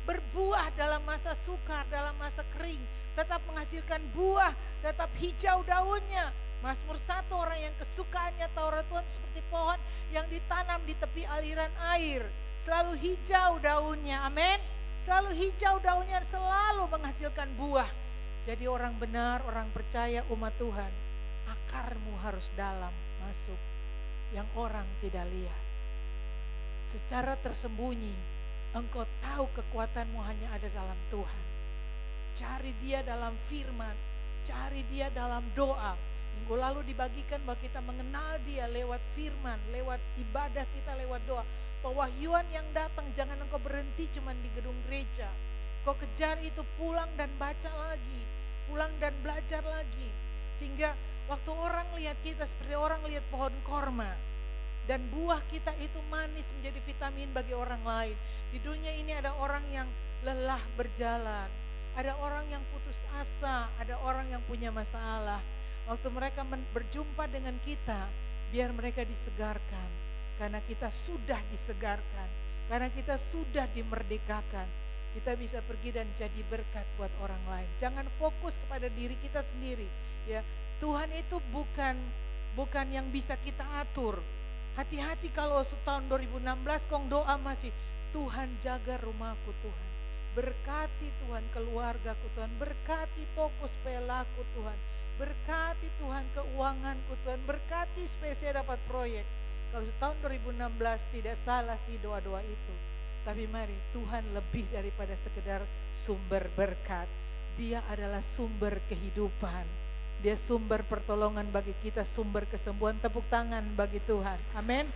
berbuah dalam masa sukar, dalam masa kering, tetap menghasilkan buah, tetap hijau daunnya. Mazmur 1, orang yang kesukaannya Taurat Tuhan seperti pohon yang ditanam di tepi aliran air. Selalu hijau daunnya, amin. Selalu hijau daunnya, selalu menghasilkan buah. Jadi orang benar, orang percaya umat Tuhan, akarmu harus dalam masuk yang orang tidak lihat. Secara tersembunyi, engkau tahu kekuatanmu hanya ada dalam Tuhan. Cari dia dalam firman, cari dia dalam doa. Minggu lalu dibagikan bahwa kita mengenal dia lewat firman, lewat ibadah kita, lewat doa. Pewahyuan yang datang, jangan engkau berhenti cuma di gedung gereja. Kau kejar itu, pulang dan baca lagi, pulang dan belajar lagi. Sehingga waktu orang lihat kita seperti orang lihat pohon korma. Dan buah kita itu manis menjadi vitamin bagi orang lain. Di dunia ini ada orang yang lelah berjalan. Ada orang yang putus asa, ada orang yang punya masalah. Waktu mereka berjumpa dengan kita, biar mereka disegarkan. Karena kita sudah disegarkan, karena kita sudah dimerdekakan. Kita bisa pergi dan jadi berkat buat orang lain. Jangan fokus kepada diri kita sendiri. Ya, Tuhan itu bukan yang bisa kita atur. Hati-hati kalau tahun 2016 kong doa masih, Tuhan jaga rumahku Tuhan. Berkati Tuhan keluargaku Tuhan, berkati toko supaya laku Tuhan. Berkati Tuhan keuanganku Tuhan, berkati supaya saya dapat proyek. Kalau tahun 2016 tidak salah sih doa-doa itu. Tapi mari, Tuhan lebih daripada sekedar sumber berkat. Dia adalah sumber kehidupan. Dia sumber pertolongan bagi kita, sumber kesembuhan. Tepuk tangan bagi Tuhan. Amin.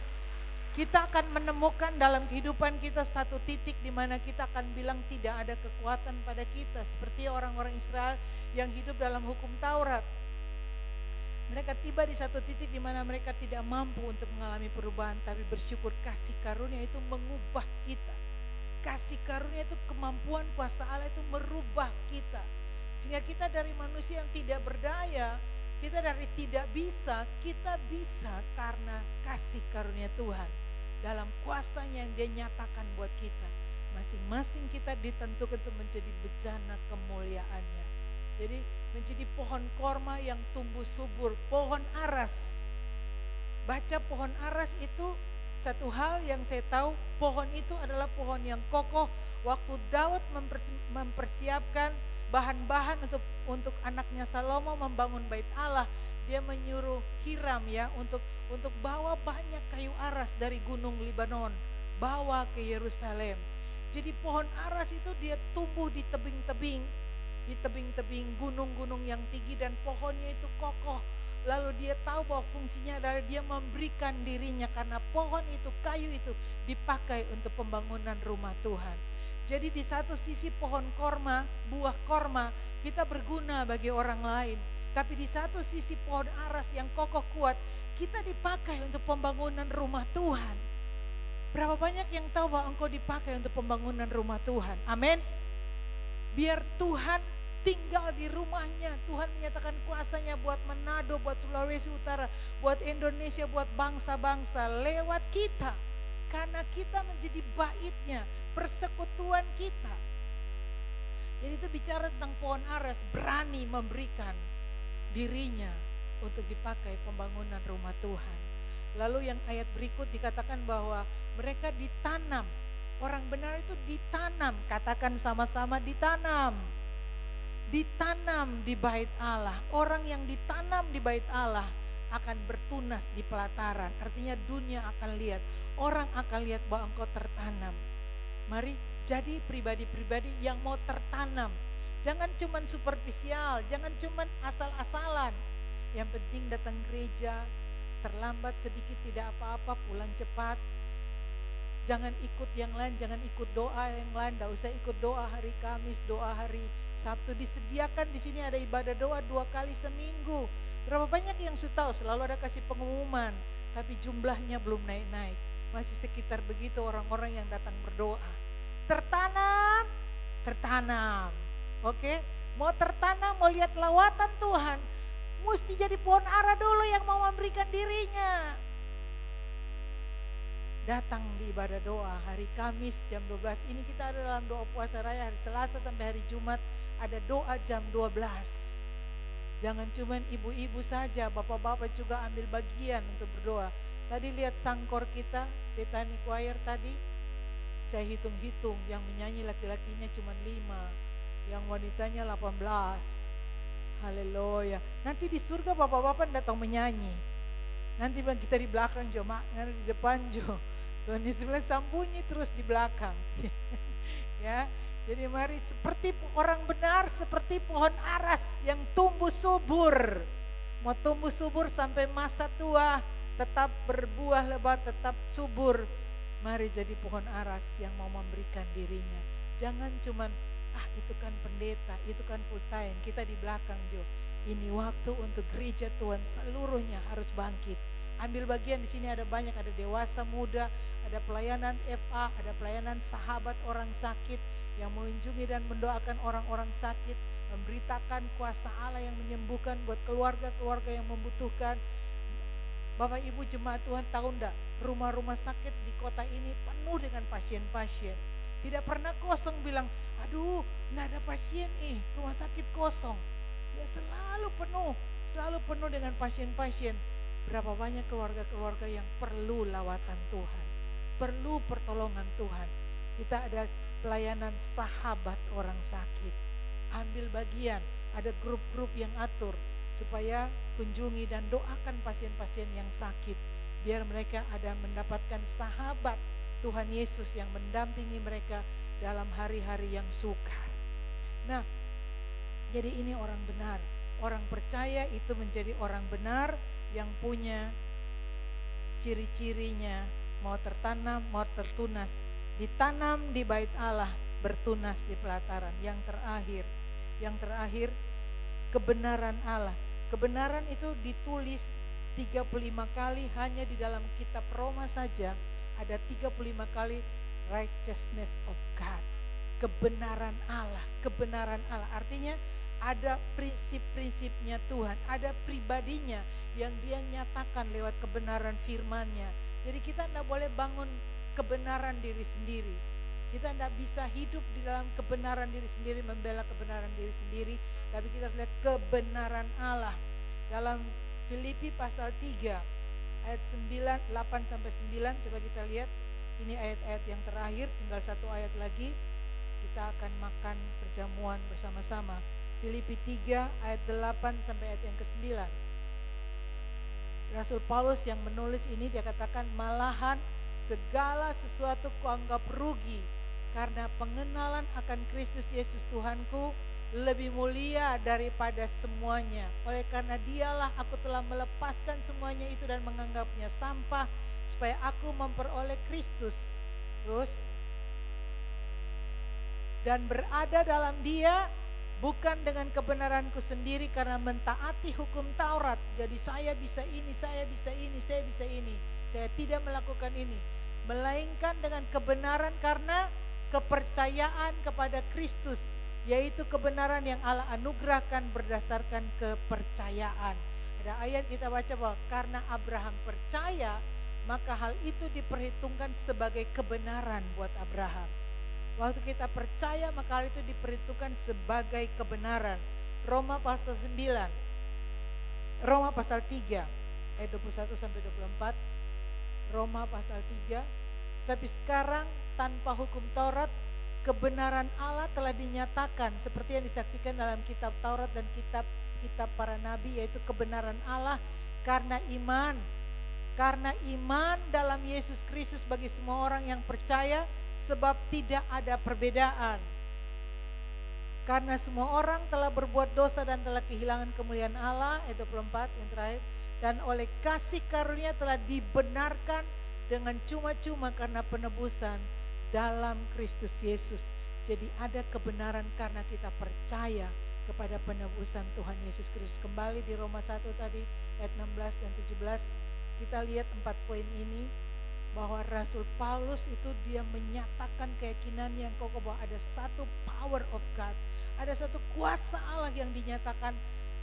Kita akan menemukan dalam kehidupan kita satu titik di mana kita akan bilang tidak ada kekuatan pada kita. Seperti orang-orang Israel yang hidup dalam hukum Taurat. Mereka tiba di satu titik di mana mereka tidak mampu untuk mengalami perubahan, tapi bersyukur kasih karunia itu mengubah kita. Kasih karunia itu kemampuan kuasa Allah itu merubah kita. Sehingga kita dari manusia yang tidak berdaya, kita dari tidak bisa, kita bisa karena kasih karunia Tuhan. Dalam kuasanya yang Dia nyatakan buat kita. Masing-masing kita ditentukan untuk menjadi bejana kemuliaannya. Jadi menjadi pohon korma yang tumbuh subur, pohon aras. Baca pohon aras itu satu hal yang saya tahu, pohon itu adalah pohon yang kokoh. Waktu Daud mempersiapkan bahan-bahan untuk anaknya Salomo membangun bait Allah, dia menyuruh Hiram ya untuk bawa banyak kayu aras dari gunung Libanon, bawa ke Yerusalem. Jadi pohon aras itu dia tumbuh di tebing-tebing gunung-gunung yang tinggi dan pohonnya itu kokoh. Lalu dia tahu bahwa fungsinya adalah dia memberikan dirinya karena pohon itu, kayu itu dipakai untuk pembangunan rumah Tuhan. Jadi di satu sisi pohon korma, buah korma kita berguna bagi orang lain. Tapi di satu sisi pohon aras yang kokoh kuat, kita dipakai untuk pembangunan rumah Tuhan. Berapa banyak yang tahu bahwa engkau dipakai untuk pembangunan rumah Tuhan? Amin. Biar Tuhan tinggal di rumahnya. Tuhan menyatakan kuasanya buat Manado, buat Sulawesi Utara, buat Indonesia, buat bangsa-bangsa lewat kita. Karena kita menjadi baitnya, persekutuan kita. Jadi itu bicara tentang pohon aras, berani memberikan dirinya untuk dipakai pembangunan rumah Tuhan. Lalu yang ayat berikut dikatakan bahwa mereka ditanam. Orang benar itu ditanam, katakan sama-sama ditanam. Ditanam di bait Allah. Orang yang ditanam di bait Allah akan bertunas di pelataran. Artinya dunia akan lihat, orang akan lihat bahwa engkau tertanam. Mari jadi pribadi-pribadi yang mau tertanam. Jangan cuman superficial, jangan cuman asal-asalan. Yang penting datang gereja, terlambat sedikit tidak apa-apa, pulang cepat. Jangan ikut yang lain, jangan ikut doa yang lain, enggak usah ikut doa hari Kamis, doa hari Sabtu. Disediakan di sini ada ibadah doa 2 kali seminggu. Berapa banyak yang sudah tahu, selalu ada kasih pengumuman, tapi jumlahnya belum naik-naik. Masih sekitar begitu orang-orang yang datang berdoa. Tertanam, tertanam. Oke, mau tertanam, mau lihat lawatan Tuhan, mesti jadi pohon ara dulu yang mau memberikan dirinya. Datang di ibadah doa hari Kamis jam 12. Ini kita ada dalam doa puasa raya hari Selasa sampai hari Jumat, ada doa jam 12. Jangan cuman ibu-ibu saja, bapak-bapak juga ambil bagian untuk berdoa. Tadi lihat sangkor kita, Bethany Choir tadi, saya hitung-hitung yang menyanyi laki-lakinya cuma 5, yang wanitanya 18. Haleluya. Nanti di surga bapak-bapak datang menyanyi. Nanti kita di belakang Jo, nanti di depan Jo. Tuhan Yesus bilang sambunyi terus di belakang. Ya, jadi mari seperti orang benar, seperti pohon aras yang tumbuh subur. Mau tumbuh subur sampai masa tua, tetap berbuah lebat, tetap subur. Mari jadi pohon aras yang mau memberikan dirinya. Jangan cuman itu kan pendeta, itu kan full time. Kita di belakang Jo. Ini waktu untuk gereja Tuhan seluruhnya harus bangkit. Ambil bagian di sini ada banyak, ada dewasa muda, ada pelayanan FA, ada pelayanan sahabat orang sakit yang mengunjungi dan mendoakan orang-orang sakit, memberitakan kuasa Allah yang menyembuhkan buat keluarga-keluarga yang membutuhkan. Bapak Ibu jemaat Tuhan tahu enggak, rumah-rumah sakit di kota ini penuh dengan pasien-pasien. Tidak pernah kosong bilang, aduh enggak ada pasien rumah sakit kosong. Ya selalu penuh dengan pasien-pasien. Berapa banyak keluarga-keluarga yang perlu lawatan Tuhan, perlu pertolongan Tuhan. Kita ada pelayanan sahabat orang sakit. Ambil bagian, ada grup-grup yang atur supaya kunjungi dan doakan pasien-pasien yang sakit. Biar mereka ada mendapatkan sahabat Tuhan Yesus yang mendampingi mereka dalam hari-hari yang sukar. Nah, jadi ini orang benar. Orang percaya itu menjadi orang benar yang punya ciri-cirinya, mau tertanam, mau tertunas, ditanam di bait Allah, bertunas di pelataran. Yang terakhir kebenaran Allah. Kebenaran itu ditulis 35 kali hanya di dalam kitab Roma saja, ada 35 kali righteousness of God. Kebenaran Allah artinya ada prinsip-prinsipnya Tuhan, ada pribadinya yang dia nyatakan lewat kebenaran firman-Nya. Jadi kita tidak boleh bangun kebenaran diri sendiri. Kita tidak bisa hidup di dalam kebenaran diri sendiri, membela kebenaran diri sendiri, tapi kita lihat kebenaran Allah. Dalam Filipi pasal 3 ayat 9, 8 sampai 9, coba kita lihat. Ini ayat-ayat yang terakhir, tinggal satu ayat lagi. Kita akan makan perjamuan bersama-sama. Filipi 3 ayat 8 sampai ayat yang ke-9. Rasul Paulus yang menulis ini, dia katakan, malahan segala sesuatu kuanggap rugi karena pengenalan akan Kristus Yesus Tuhanku lebih mulia daripada semuanya. Oleh karena dialah aku telah melepaskan semuanya itu dan menganggapnya sampah supaya aku memperoleh Kristus. Terus, dan berada dalam dia bukan dengan kebenaranku sendiri karena mentaati hukum Taurat. Jadi saya bisa ini, saya bisa ini, saya bisa ini. Saya tidak melakukan ini. Melainkan dengan kebenaran karena kepercayaan kepada Kristus. Yaitu kebenaran yang Allah anugerahkan berdasarkan kepercayaan. Ada ayat kita baca bahwa karena Abraham percaya, maka hal itu diperhitungkan sebagai kebenaran buat Abraham. Waktu kita percaya, maka hal itu diperhitungkan sebagai kebenaran. Roma pasal 9, Roma pasal 3 ayat 21 sampai 24. Roma pasal 3. Tapi sekarang tanpa hukum Taurat, kebenaran Allah telah dinyatakan seperti yang disaksikan dalam kitab Taurat dan kitab para nabi, yaitu kebenaran Allah karena iman. Karena iman dalam Yesus Kristus bagi semua orang yang percaya, sebab tidak ada perbedaan. Karena semua orang telah berbuat dosa dan telah kehilangan kemuliaan Allah, ayat 24 yang terakhir, dan oleh kasih karunia telah dibenarkan dengan cuma-cuma karena penebusan dalam Kristus Yesus. Jadi ada kebenaran karena kita percaya kepada penebusan Tuhan Yesus Kristus. Kembali di Roma 1 tadi ayat 16 dan 17, kita lihat 4 poin ini, bahwa Rasul Paulus itu dia menyatakan keyakinan yang kokoh bahwa ada satu power of God, ada satu kuasa Allah yang dinyatakan,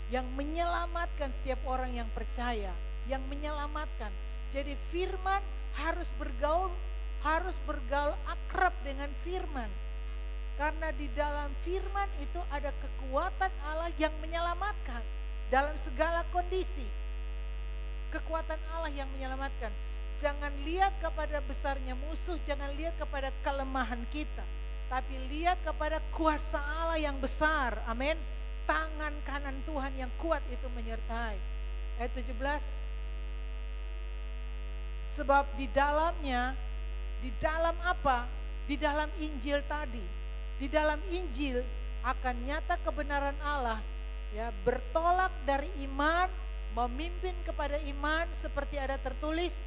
yang menyelamatkan setiap orang yang percaya, yang menyelamatkan. Jadi firman harus bergaul akrab dengan firman, karena di dalam firman itu ada kekuatan Allah yang menyelamatkan dalam segala kondisi. Kekuatan Allah yang menyelamatkan. Jangan lihat kepada besarnya musuh, jangan lihat kepada kelemahan kita, tapi lihat kepada kuasa Allah yang besar. Amin. Tangan kanan Tuhan yang kuat itu menyertai. Ayat 17. Sebab di dalamnya, di dalam apa? Di dalam Injil tadi. Di dalam Injil akan nyata kebenaran Allah, ya, bertolak dari iman, memimpin kepada iman, seperti ada tertulis,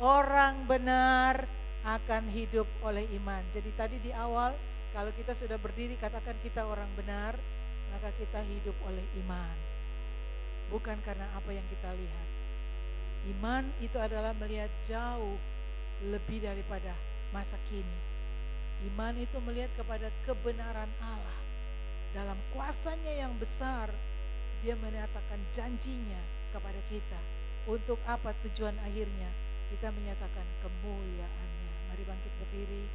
orang benar akan hidup oleh iman. Jadi tadi di awal, kalau kita sudah berdiri katakan kita orang benar, maka kita hidup oleh iman. Bukan karena apa yang kita lihat. Iman itu adalah melihat jauh lebih daripada masa kini. Iman itu melihat kepada kebenaran Allah. Dalam kuasanya yang besar, dia menyatakan janjinya kepada kita. Untuk apa tujuan akhirnya? Kita menyatakan kemuliaannya. Mari bangkit berdiri.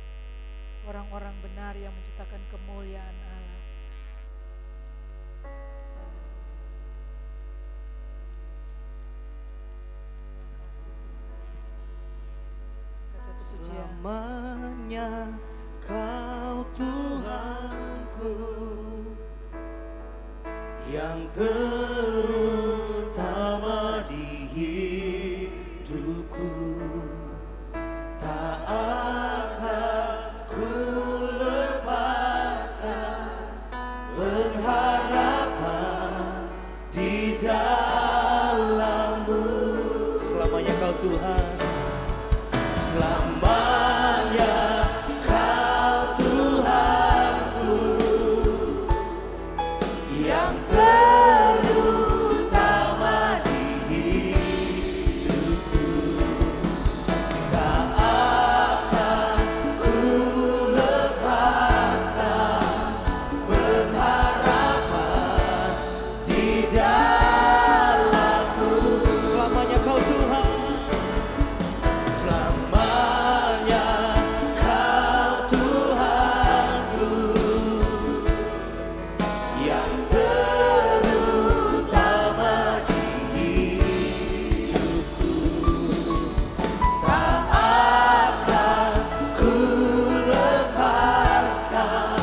Orang-orang benar yang menciptakan kemuliaan Allah. Selamanya Kau Tuhanku yang terutama di hidupku, tak akan ku lepaskan pengharapan di selamanya Kau Tuhanku yang terutama di hidupku. Tak akan ku lepaskan pengharapan di dalam-Mu. Selamanya Kau Tuhan, selamanya Kau Tuhanku yang terutama di hidupku. Tak akan ku lepaskan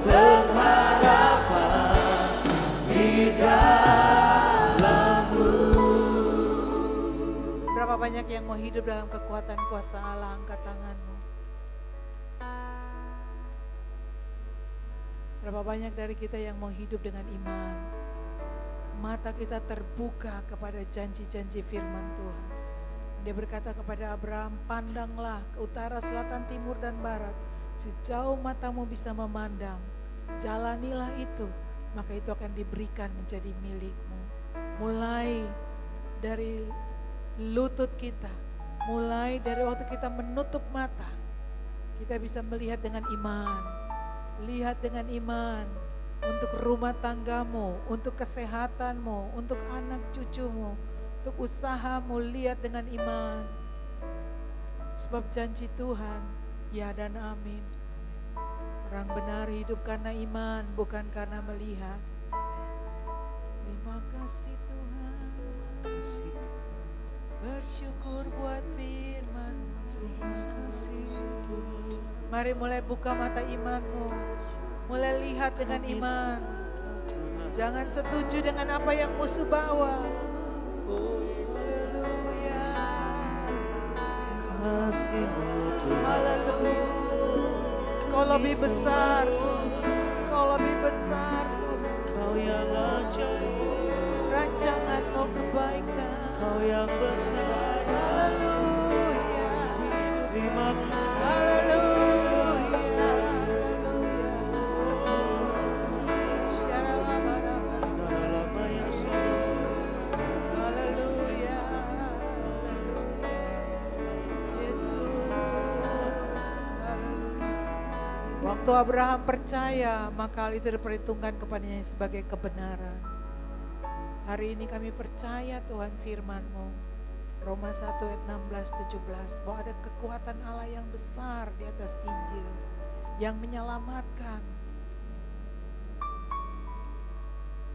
pengharapan di dalam-Mu. Berapa banyak yang mau hidup dalam kekuatan kuasa Allah? Angkat tanganmu. Berapa banyak dari kita yang mau hidup dengan iman? Mata kita terbuka kepada janji-janji firman Tuhan. Dia berkata kepada Abraham, pandanglah ke utara, selatan, timur, dan barat. Sejauh matamu bisa memandang, jalanilah itu, maka itu akan diberikan menjadi milikmu. Mulai dari lutut kita, mulai dari waktu kita menutup mata, kita bisa melihat dengan iman. Lihat dengan iman untuk rumah tanggamu, untuk kesehatanmu, untuk anak cucumu, untuk usahamu. Lihat dengan iman. Sebab janji Tuhan, ya dan amin. Orang benar hidup karena iman, bukan karena melihat. Terima kasih Tuhan. Bersyukur buat firman. Terima kasih Tuhan. Mari mulai buka mata imanmu. Mulai lihat dengan iman. Jangan setuju dengan apa yang musuh bawa. Haleluya. Kasih-Mu Tuhan, Haleluya. Kau lebih besar. Kau lebih besar. Kau yang ajaib, Rancangan-Mu kebaikan. Kau yang besar. Haleluya. Terima kasih. Haleluya. Haleluya. Yesus. Haleluya. Waktu Abraham percaya, maka hal itu diperhitungkan kepadanya sebagai kebenaran. Hari ini kami percaya Tuhan firman-Mu. Roma 1 ayat 16-17 bahwa ada kekuatan Allah yang besar di atas Injil yang menyelamatkan,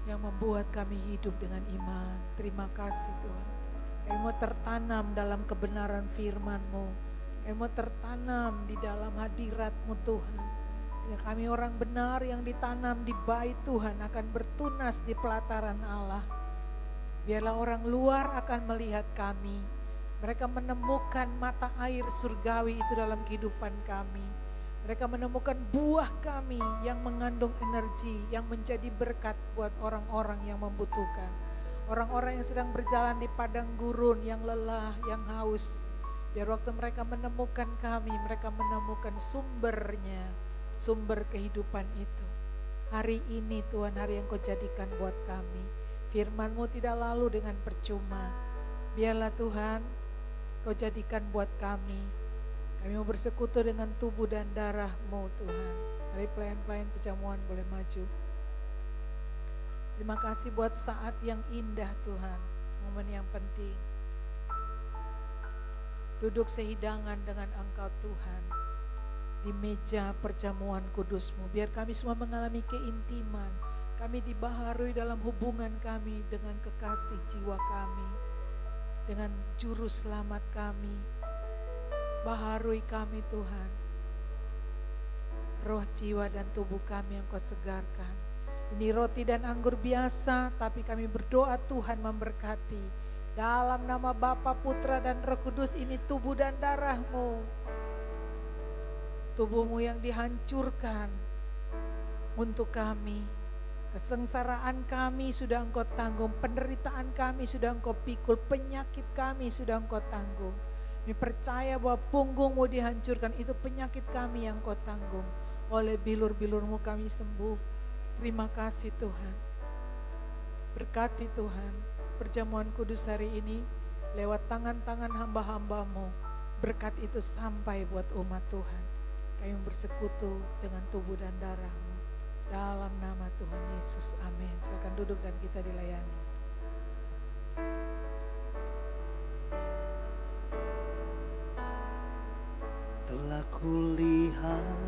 yang membuat kami hidup dengan iman. Terima kasih Tuhan. Kami mau tertanam dalam kebenaran firman-Mu. Kami mau tertanam di dalam hadirat-Mu Tuhan. Sehingga kami orang benar yang ditanam di bait Tuhan akan bertunas di pelataran Allah. Biarlah orang luar akan melihat kami. Mereka menemukan mata air surgawi itu dalam kehidupan kami. Mereka menemukan buah kami yang mengandung energi, yang menjadi berkat buat orang-orang yang membutuhkan. Orang-orang yang sedang berjalan di padang gurun, yang lelah, yang haus. Biar waktu mereka menemukan kami, mereka menemukan sumbernya, sumber kehidupan itu. Hari ini Tuhan, hari yang Kau jadikan buat kami. Firman-Mu tidak lalu dengan percuma. Biarlah Tuhan, Kau jadikan buat kami. Kami mau bersekutu dengan tubuh dan darah-Mu Tuhan. Mari pelayan-pelayan pejamuan boleh maju. Terima kasih buat saat yang indah Tuhan. Momen yang penting. Duduk sehidangan dengan Engkau Tuhan. Di meja perjamuan kudus-Mu. Biar kami semua mengalami keintiman. Kami dibaharui dalam hubungan kami dengan kekasih jiwa kami, dengan juru selamat kami. Baharui kami Tuhan, roh, jiwa, dan tubuh kami yang Kau segarkan. Ini roti dan anggur biasa, tapi kami berdoa Tuhan memberkati. Dalam nama Bapa, Putra, dan Roh Kudus, ini tubuh dan darah-Mu. Tubuh-Mu yang dihancurkan untuk kami. Kesengsaraan kami sudah Engkau tanggung, penderitaan kami sudah Engkau pikul, penyakit kami sudah Engkau tanggung. Kami percaya bahwa punggungmu dihancurkan, itu penyakit kami yang kau tanggung. Oleh bilur-bilurmu kami sembuh. Terima kasih Tuhan. Berkati Tuhan perjamuan kudus hari ini lewat tangan-tangan hamba-hambamu. Berkat itu sampai buat umat Tuhan. Kami bersekutu dengan tubuh dan darah-Mu. Dalam nama Tuhan Yesus, amin. Silakan duduk dan kita dilayani. Telah kulihat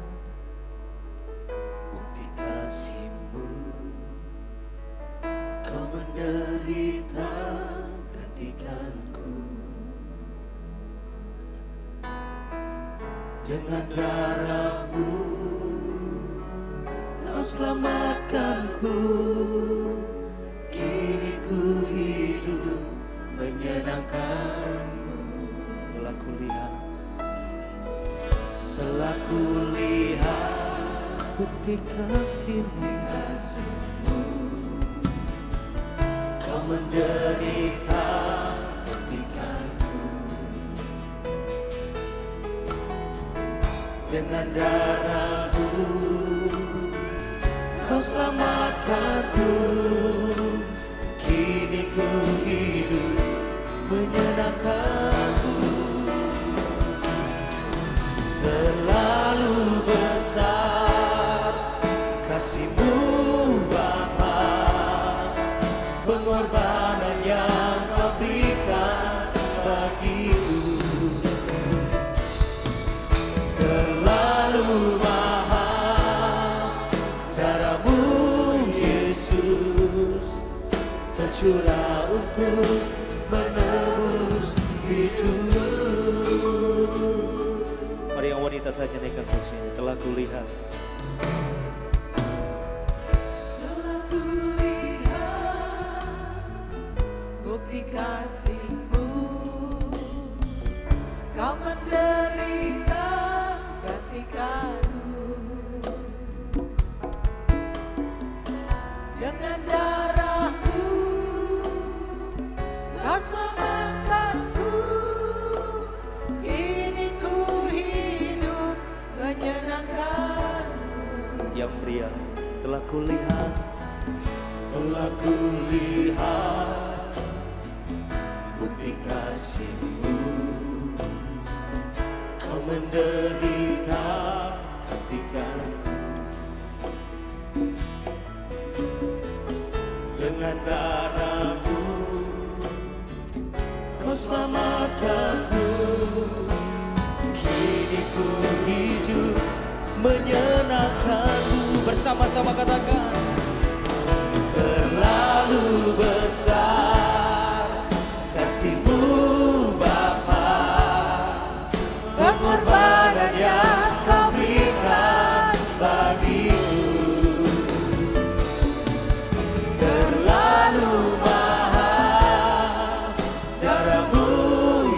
bukti kasih-Mu, Kau menderita gantikanku. Dengan darah-Mu Kau selamatkanku. Kini ku hidup menyenangkan-Mu. Telah kulihat bukti kasih-Mu, Kau menderita gantikanku. Dengan darah-Mu Kau selamatkanku. Kini ku hidup menyenangkan-Mu. Terlalu besar kasih-Mu Bapa, pengorbanan yang Kau berikan bagiku. Terlalu mahal darah-Mu Yesus, tercurah untuk menebus hidup. Mari yang wanita saja naikkan kursinya. Telah kulihat bukti kasih-Mu, Kau menderita gantikanku. Dengan darah-Mu Kau selamatkanku. Kini ku hidup menyenangkan-Mu. yang pria. Telah kulihat bukti kasih-Mu, Kau menderita gantikanku. Dengan darah-Mu Kau selamatkanku. Kini ku hidup menyenangkan-Mu. Bersama-sama katakan, terlalu besar kasih-Mu Bapa, pengorbanan yang Kau berikan bagiku. Terlalu mahal darah-Mu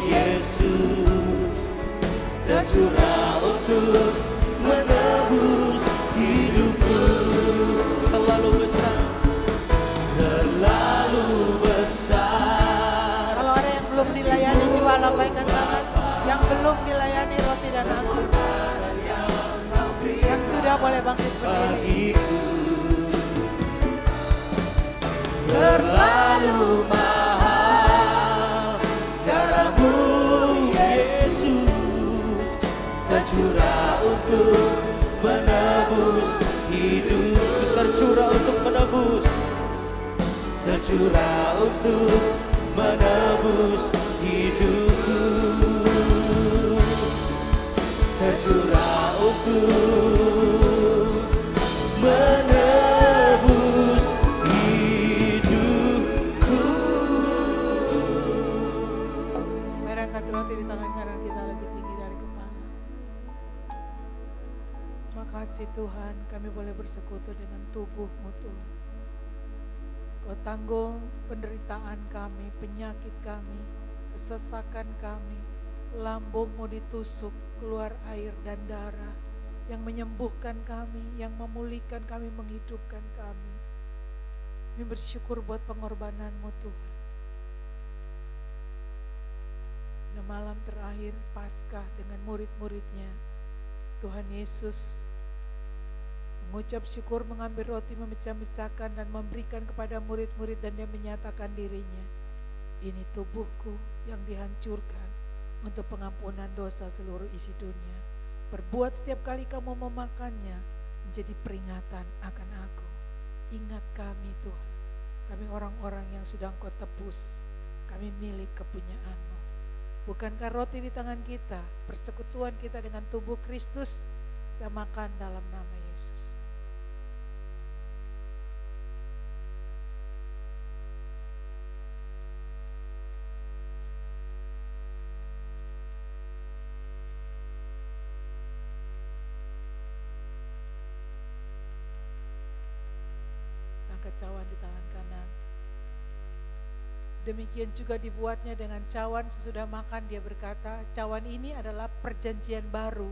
Yesus, tercurah untuk menebus hidupku. Terlalu besar. Kalau ada yang belum dilayani, coba lambaikan tangan. Yang belum dilayani roti dan anggur. Yang sudah boleh bangkit berdiri. Terlalu mahal darah-Mu Yesus, tercurah untuk menebus hidup. Tercurah untuk menebus, tercurah untuk menebus hidupku. Tercurah untuk menebus hidupku. Mari angkat roti di tangan kanan kita lebih tinggi dari kepala. Makasih Tuhan, kami boleh bersekutu dengan tubuh-Mu Tuhan. Kau tanggung penderitaan kami, penyakit kami, kesesakan kami. Lambung-Mu ditusuk, keluar air dan darah yang menyembuhkan kami, yang memulihkan kami, menghidupkan kami. Kami bersyukur buat pengorbanan-Mu Tuhan. pada malam terakhir Paskah dengan murid-muridnya, Tuhan Yesus mengucap syukur, mengambil roti, memecah-mecahkan dan memberikan kepada murid-murid, dan dia menyatakan dirinya, ini tubuhku yang dihancurkan untuk pengampunan dosa seluruh isi dunia. Perbuat setiap kali kamu memakannya menjadi peringatan akan aku. Ingat kami Tuhan, kami orang-orang yang sudah Engkau tebus, kami milik kepunyaan-Mu. Bukankah roti di tangan kita, persekutuan kita dengan tubuh Kristus, kita makan dalam nama Yesus. Angkat cawan di tangan kanan. Demikian juga dibuatnya dengan cawan sesudah makan. Dia berkata, cawan ini adalah perjanjian baru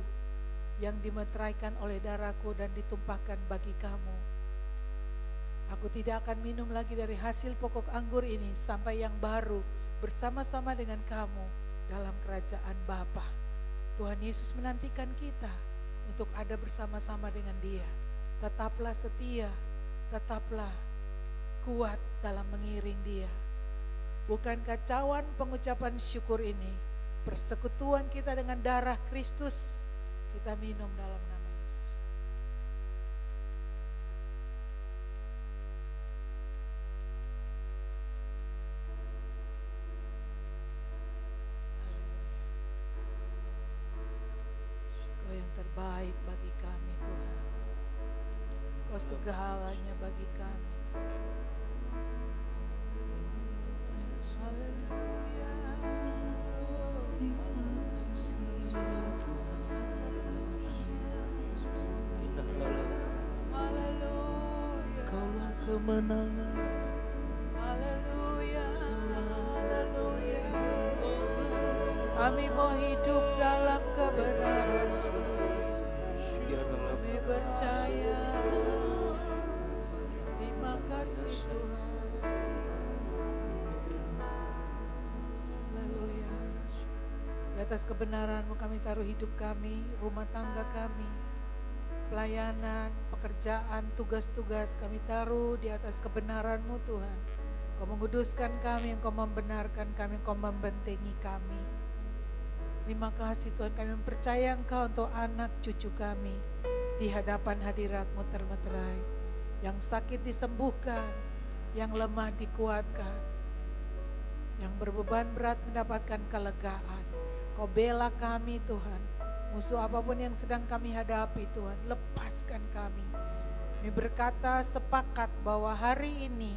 yang dimeteraikan oleh darahku dan ditumpahkan bagi kamu. Aku tidak akan minum lagi dari hasil pokok anggur ini sampai yang baru bersama-sama dengan kamu dalam kerajaan Bapa. Tuhan Yesus menantikan kita untuk ada bersama-sama dengan Dia. Tetaplah setia, tetaplah kuat dalam mengiring Dia. Bukankah cawan pengucapan syukur ini persekutuan kita dengan darah Kristus? Kita minum dalam nama Yesus. Kau yang terbaik bagi kami Tuhan. Kau segalanya bagi kami. Kaulah kemenangan. Haleluya, haleluya. Kami mau hidup dalam kebenaran. Kami percaya. Terima kasih Tuhan. Haleluya. Di atas kebenaran-Mu kami taruh hidup kami, rumah tangga kami, pelayanan, pekerjaan, tugas-tugas kami taruh di atas kebenaran-Mu Tuhan. Kau menguduskan kami, Engkau membenarkan kami, Engkau membentengi kami. Terima kasih Tuhan, kami mempercaya Engkau untuk anak cucu kami di hadapan hadirat-Mu termeterai. Yang sakit disembuhkan, yang lemah dikuatkan, yang berbeban berat mendapatkan kelegaan. Kau bela kami Tuhan. Musuh apapun yang sedang kami hadapi Tuhan, lepaskan kami. Kami berkata sepakat bahwa hari ini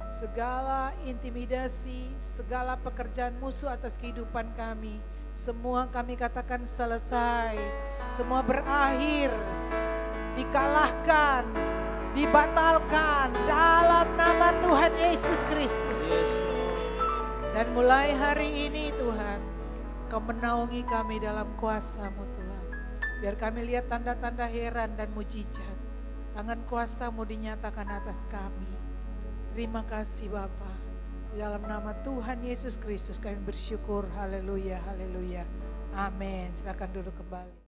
segala intimidasi, segala pekerjaan musuh atas kehidupan kami, semua kami katakan selesai, semua berakhir, dikalahkan, dibatalkan dalam nama Tuhan Yesus Kristus. Dan mulai hari ini Tuhan, Kau menaungi kami dalam kuasa-Mu Tuhan. Biar kami lihat tanda-tanda heran dan mujizat. Tangan kuasa-Mu dinyatakan atas kami. Terima kasih Bapa. Di dalam nama Tuhan Yesus Kristus kami bersyukur. Haleluya, haleluya. Amin. Silakan duduk kembali.